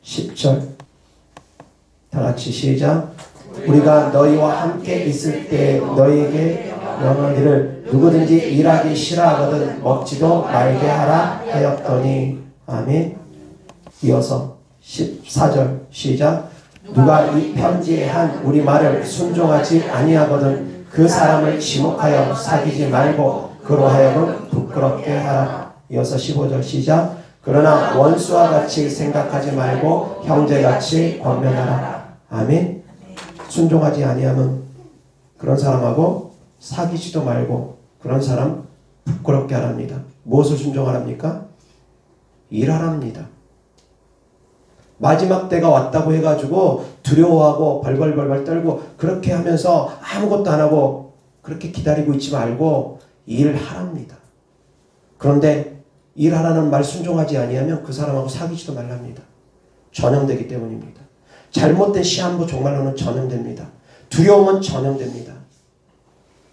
10절 다같이 시작. 우리가 너희와 함께 있을 때 너희에게 명하기를 누구든지 일하기 싫어하거든 먹지도 말게 하라 하였더니 아멘. 이어서 14절 시작. 누가 이 편지에 한 우리 말을 순종하지 아니하거든 그 사람을 지목하여 사귀지 말고 그로 하여금 부끄럽게 하라. 이어서 15절 시작. 그러나 원수와 같이 생각하지 말고 형제같이 권면하라. 아멘. 순종하지 아니하면 그런 사람하고 사귀지도 말고 그런 사람 부끄럽게 하랍니다. 무엇을 순종하랍니까? 일하랍니다. 마지막 때가 왔다고 해가지고 두려워하고 벌벌벌벌 떨고 그렇게 하면서 아무것도 안 하고 그렇게 기다리고 있지 말고 일하랍니다. 그런데 일하라는 말 순종하지 아니하면 그 사람하고 사귀지도 말랍니다. 전염되기 때문입니다. 잘못된 시한부 종말로는 전염됩니다. 두려움은 전염됩니다.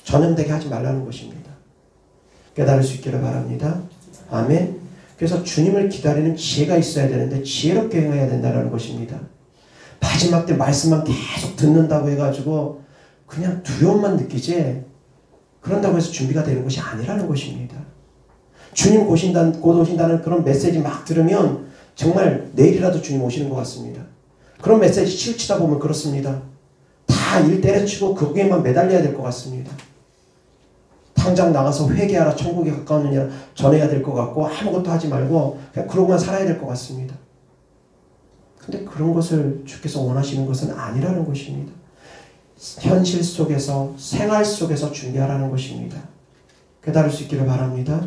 전염되게 하지 말라는 것입니다. 깨달을 수 있기를 바랍니다. 아멘. 그래서 주님을 기다리는 지혜가 있어야 되는데 지혜롭게 행해야 된다는 것입니다. 마지막 때 말씀만 계속 듣는다고 해가지고 그냥 두려움만 느끼지 그런다고 해서 준비가 되는 것이 아니라는 것입니다. 주님 곧 오신다는 그런 메시지 막 들으면 정말 내일이라도 주님 오시는 것 같습니다. 그런 메시지 치우치다 보면 그렇습니다. 다 일 때려치고 거기에만 매달려야 될 것 같습니다. 당장 나가서 회개하라 천국에 가까웠느냐 전해야 될 것 같고 아무것도 하지 말고 그냥 그러고만 살아야 될 것 같습니다. 근데 그런 것을 주께서 원하시는 것은 아니라는 것입니다. 현실 속에서 생활 속에서 준비하라는 것입니다. 깨달을 수 있기를 바랍니다.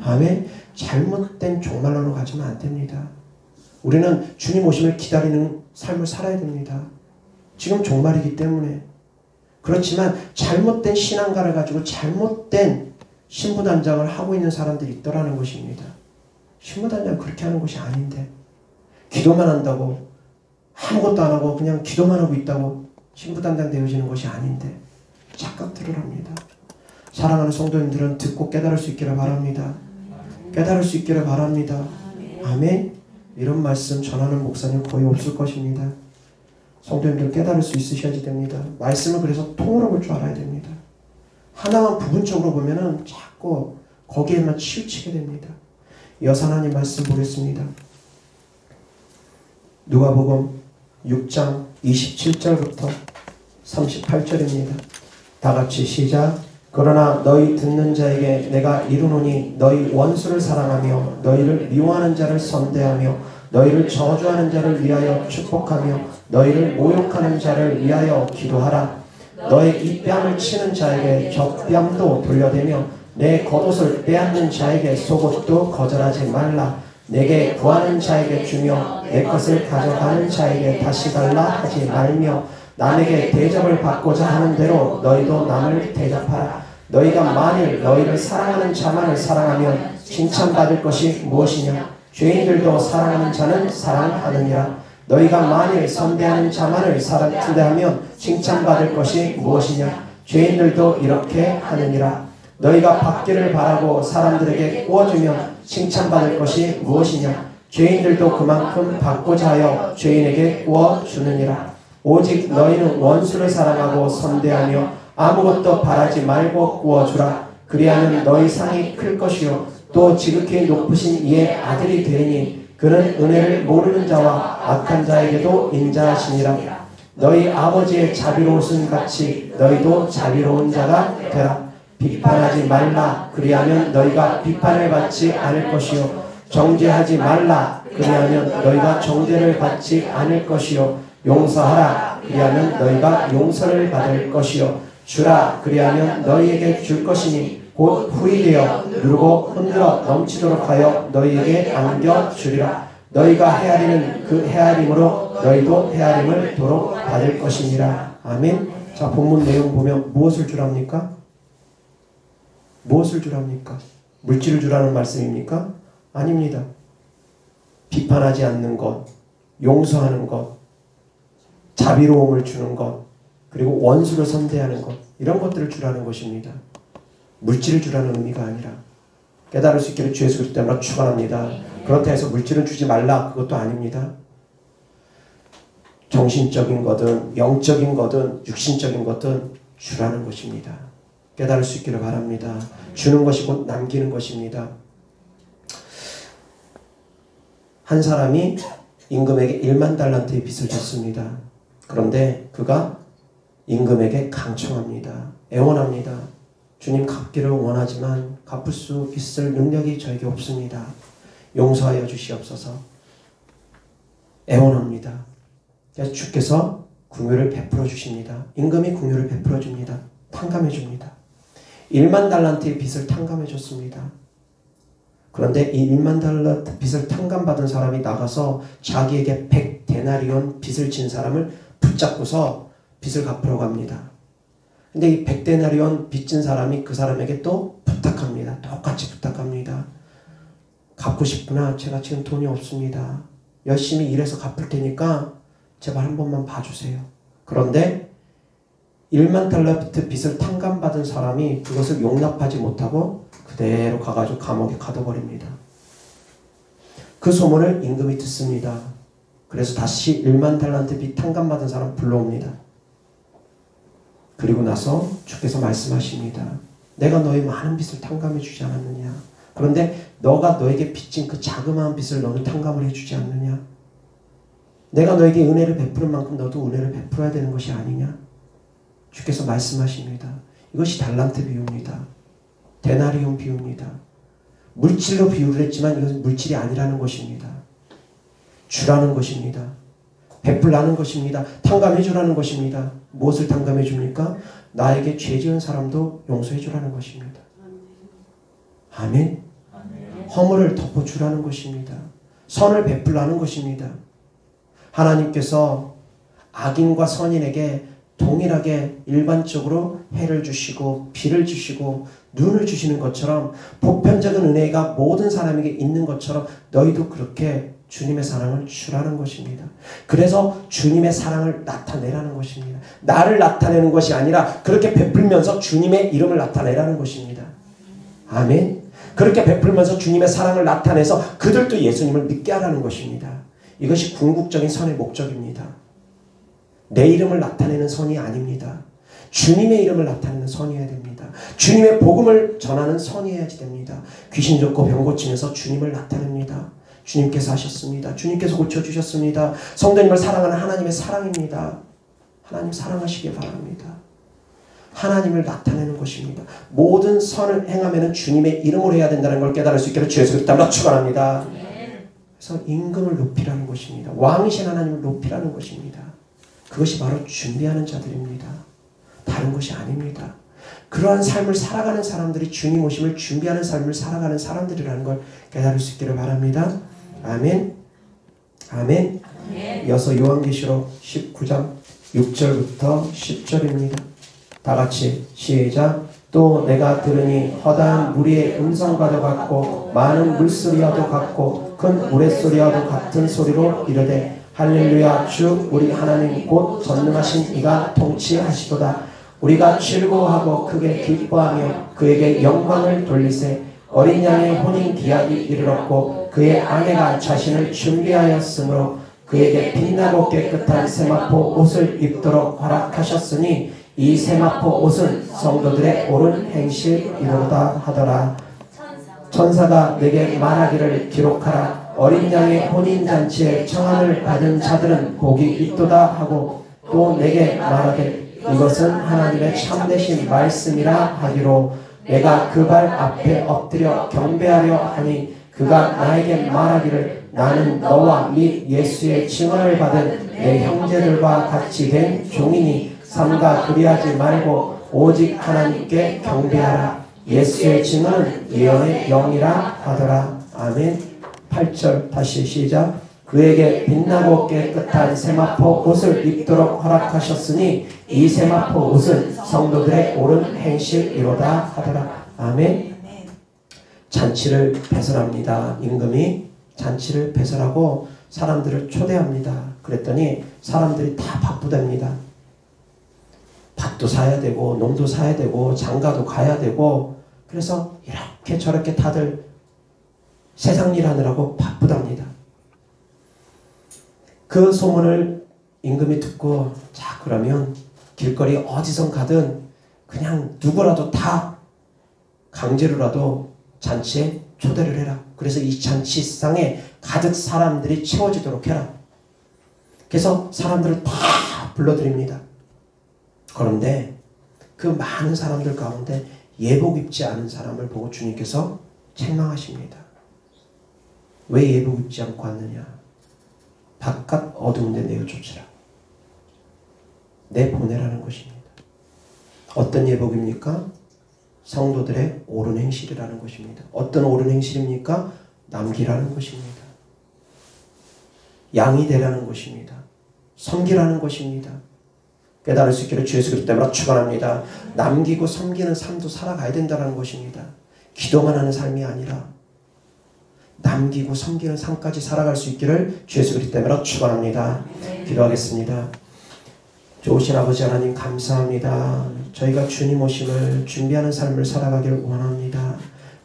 아멘. 잘못된 종말론으로 가지면 안 됩니다. 우리는 주님 오심을 기다리는 삶을 살아야 됩니다. 지금 종말이기 때문에. 그렇지만 잘못된 신앙가를 가지고 잘못된 신부단장을 하고 있는 사람들이 있더라는 것입니다. 신부단장은 그렇게 하는 것이 아닌데 기도만 한다고 아무것도 안 하고 그냥 기도만 하고 있다고 신부단장 되어지는 것이 아닌데 착각들을 합니다. 사랑하는 성도님들은 듣고 깨달을 수 있기를 바랍니다. 깨달을 수 있기를 바랍니다. 아멘. 이런 말씀 전하는 목사님 거의 없을 것입니다. 성도님들 깨달을 수 있으셔야지 됩니다. 말씀을 그래서 통으로 볼 줄 알아야 됩니다. 하나만 부분적으로 보면은 자꾸 거기에만 치우치게 됩니다. 이어서 하나님 말씀 보겠습니다. 누가복음 6장 27절부터 38절입니다. 다같이 시작. 그러나 너희 듣는 자에게 내가 이르노니 너희 원수를 사랑하며 너희를 미워하는 자를 선대하며 너희를 저주하는 자를 위하여 축복하며 너희를 모욕하는 자를 위하여 기도하라. 너의 입뺨을 치는 자에게 격뺨도 돌려대며 내 겉옷을 빼앗는 자에게 속옷도 거절하지 말라. 내게 구하는 자에게 주며 내 것을 가져가는 자에게 다시 달라 하지 말며 남에게 대접을 받고자 하는 대로 너희도 남을 대접하라. 너희가 만일 너희를 사랑하는 자만을 사랑하면 칭찬받을 것이 무엇이냐? 죄인들도 사랑하는 자는 사랑하느니라. 너희가 만일 선대하는 자만을 선대하면 칭찬받을 것이 무엇이냐? 죄인들도 이렇게 하느니라. 너희가 받기를 바라고 사람들에게 구워주면 칭찬받을 것이 무엇이냐? 죄인들도 그만큼 받고자 하여 죄인에게 구워주느니라. 오직 너희는 원수를 사랑하고 선대하며 아무것도 바라지 말고 구워주라. 그리하면 너희 상이 클 것이요 또 지극히 높으신 이의 아들이 되리니 그는 은혜를 모르는 자와 악한 자에게도 인자하시니라. 너희 아버지의 자비로우신 같이 너희도 자비로운 자가 되라. 비판하지 말라. 그리하면 너희가 비판을 받지 않을 것이요. 정죄하지 말라. 그리하면 너희가 정죄를 받지 않을 것이요. 용서하라. 그리하면 너희가 용서를 받을 것이요. 주라. 그리하면 너희에게 줄 것이니 곧 풀이 되어 누르고 흔들어 넘치도록 하여 너희에게 안겨주리라. 너희가 헤아리는 그 헤아림으로 너희도 헤아림을 도록 받을 것이니라. 아멘. 자, 본문 내용 보면 무엇을 주랍니까? 무엇을 주랍니까? 물질을 주라는 말씀입니까? 아닙니다. 비판하지 않는 것, 용서하는 것, 자비로움을 주는 것, 그리고 원수를 선대하는 것, 이런 것들을 주라는 것입니다. 물질을 주라는 의미가 아니라. 깨달을 수 있기를 주 예수 그리스도 때문에 축원합니다. 그렇다 해서 물질은 주지 말라, 그것도 아닙니다. 정신적인 거든 영적인 거든 육신적인 거든 주라는 것입니다. 깨달을 수 있기를 바랍니다. 주는 것이 곧 남기는 것입니다. 한 사람이 임금에게 1만 달란트의 빚을 졌습니다. 그런데 그가 임금에게 강청합니다. 애원합니다. 주님, 갚기를 원하지만 갚을 수 있을 능력이 저에게 없습니다. 용서하여 주시옵소서. 애원합니다. 그래서 주께서 긍휼을 베풀어 주십니다. 임금이 긍휼을 베풀어 줍니다. 탕감해 줍니다. 1만 달란트의 빚을 탕감해 줬습니다. 그런데 이 1만 달란트 빚을 탕감받은 사람이 나가서 자기에게 100데나리온 빚을 진 사람을 붙잡고서 빚을 갚으러 갑니다. 근데 이 100데나리온 빚진 사람이 그 사람에게 또 부탁합니다. 똑같이 부탁합니다. 갚고 싶구나. 제가 지금 돈이 없습니다. 열심히 일해서 갚을 테니까 제발 한 번만 봐주세요. 그런데 1만 달란트 빚을 탕감받은 사람이 그것을 용납하지 못하고 그대로 가가지고 감옥에 가둬버립니다. 그 소문을 임금이 듣습니다. 그래서 다시 1만 달란트 빚 탕감받은 사람 불러옵니다. 그리고 나서 주께서 말씀하십니다. 내가 너의 많은 빚을 탕감해 주지 않았느냐? 그런데 너가 너에게 빚진 그 자그마한 빚을 너는 탕감을 해주지 않느냐? 내가 너에게 은혜를 베푸는 만큼 너도 은혜를 베풀어야 되는 것이 아니냐? 주께서 말씀하십니다. 이것이 달란트 비유입니다. 데나리온 비유입니다. 물질로 비유를 했지만 이것은 물질이 아니라는 것입니다. 주라는 것입니다. 베풀라는 것입니다. 탕감해 주라는 것입니다. 무엇을 탕감해 줍니까? 나에게 죄 지은 사람도 용서해 주라는 것입니다. 아멘. 허물을 덮어주라는 것입니다. 선을 베풀라는 것입니다. 하나님께서 악인과 선인에게 동일하게 일반적으로 해를 주시고 비를 주시고 눈을 주시는 것처럼 보편적인 은혜가 모든 사람에게 있는 것처럼 너희도 그렇게 주님의 사랑을 주라는 것입니다. 그래서 주님의 사랑을 나타내라는 것입니다. 나를 나타내는 것이 아니라 그렇게 베풀면서 주님의 이름을 나타내라는 것입니다. 아멘. 그렇게 베풀면서 주님의 사랑을 나타내서 그들도 예수님을 믿게 하라는 것입니다. 이것이 궁극적인 선의 목적입니다. 내 이름을 나타내는 선이 아닙니다. 주님의 이름을 나타내는 선이어야 됩니다. 주님의 복음을 전하는 선이어야지 됩니다. 귀신 쫓고 병 고치면서 주님을 나타냅니다. 주님께서 하셨습니다. 주님께서 고쳐주셨습니다. 성도님을 사랑하는 하나님의 사랑입니다. 하나님 사랑하시기 바랍니다. 하나님을 나타내는 것입니다. 모든 선을 행하면 주님의 이름으로 해야 된다는 걸 깨달을 수 있기를 주 예수 그리스도로 축원합니다. 그래서 임금을 높이라는 것입니다. 왕이신 하나님을 높이라는 것입니다. 그것이 바로 준비하는 자들입니다. 다른 것이 아닙니다. 그러한 삶을 살아가는 사람들이 주님 오심을 준비하는 삶을 살아가는 사람들이라는 걸 깨달을 수 있기를 바랍니다. 아멘. 아멘. 이어서 요한계시록 19장 6절부터 10절입니다. 다 같이 시작. 또 내가 들으니 허다한 무리의 음성과도 같고 많은 물소리와도 같고 큰 우레소리와도 같은 소리로 이르되 할렐루야 주 우리 하나님 곧 전능하신 이가 통치하시도다. 우리가 즐거워하고 크게 기뻐하며 그에게 영광을 돌리세. 어린 양의 혼인 기약이 이르렀고 그의 아내가 자신을 준비하였으므로 그에게 빛나고 깨끗한 세마포 옷을 입도록 허락하셨으니 이 세마포 옷은 성도들의 옳은 행실이로다 하더라. 천사가 내게 말하기를 기록하라. 어린 양의 혼인잔치에 청함을 받은 자들은 복이 있도다 하고 또 내게 말하되 이것은 하나님의 참되신 말씀이라 하기로 내가 그 발 앞에 엎드려 경배하려 하니 그가 나에게 말하기를 나는 너와 및 예수의 증언을 받은 내 형제들과 같이 된 종이니 삼가 그리하지 말고 오직 하나님께 경배하라. 예수의 증언은 예언의 영이라 하더라. 아멘. 8절 다시 시작. 그에게 빛나고 깨끗한 세마포 옷을 입도록 허락하셨으니 이 세마포 옷은 성도들의 옳은 행실이로다 하더라. 아멘. 잔치를 배설합니다. 임금이 잔치를 배설하고 사람들을 초대합니다. 그랬더니 사람들이 다 바쁘답니다. 밭도 사야 되고 농도 사야 되고 장가도 가야 되고 그래서 이렇게 저렇게 다들 세상 일 하느라고 바쁘답니다. 그 소문을 임금이 듣고 자 그러면 길거리 어디선 가든 그냥 누구라도 다 강제로라도 잔치에 초대를 해라. 그래서 이 잔치상에 가득 사람들이 채워지도록 해라. 그래서 사람들을 다 불러드립니다. 그런데 그 많은 사람들 가운데 예복 입지 않은 사람을 보고 주님께서 책망하십니다. 왜 예복 입지 않고 왔느냐? 바깥 어두운데 내어쫓으라. 내보내라는 것입니다. 어떤 예복입니까? 성도들의 옳은 행실이라는 것입니다. 어떤 옳은 행실입니까? 남기라는 것입니다. 양이 되라는 것입니다. 섬기라는 것입니다. 깨달을 수 있기를 주 예수 그리스도 때문에 축원합니다. 남기고 섬기는 삶도 살아가야 된다는 것입니다. 기도만 하는 삶이 아니라 남기고 섬기는 삶까지 살아갈 수 있기를 주 예수 그리스도 때문에 축원합니다. 기도하겠습니다. 좋으신 아버지 하나님 감사합니다. 저희가 주님 오심을 준비하는 삶을 살아가기를 원합니다.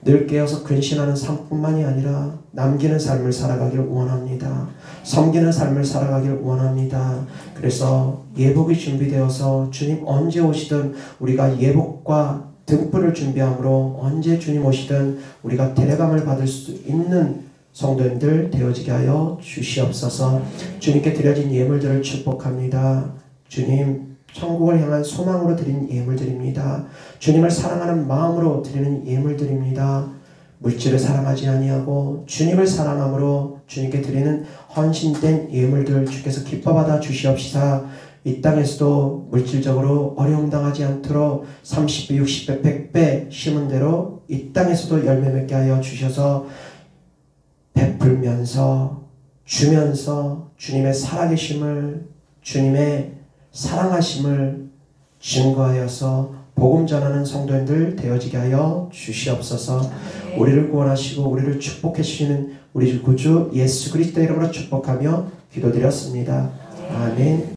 늘 깨어서 근신하는 삶뿐만이 아니라 남기는 삶을 살아가기를 원합니다. 섬기는 삶을 살아가기를 원합니다. 그래서 예복이 준비되어서 주님 언제 오시든 우리가 예복과 등불을 준비함으로 언제 주님 오시든 우리가 데려감을 받을 수 있는 성도님들 되어지게 하여 주시옵소서. 주님께 드려진 예물들을 축복합니다. 주님 천국을 향한 소망으로 드린 예물드립니다. 주님을 사랑하는 마음으로 드리는 예물드립니다. 물질을 사랑하지 아니하고 주님을 사랑함으로 주님께 드리는 헌신된 예물들 주께서 기뻐받아 주시옵시사. 이 땅에서도 물질적으로 어려움 당하지 않도록 30배, 60배, 100배 심은 대로 이 땅에서도 열매 맺게 하여 주셔서 베풀면서 주면서 주님의 살아계심을 주님의 사랑하심을 증거하여서 복음 전하는 성도님들 되어지게 하여 주시옵소서. 우리를 구원하시고 우리를 축복해 주시는 우리 구주 예수 그리스도 이름으로 축복하며 기도드렸습니다. 아멘.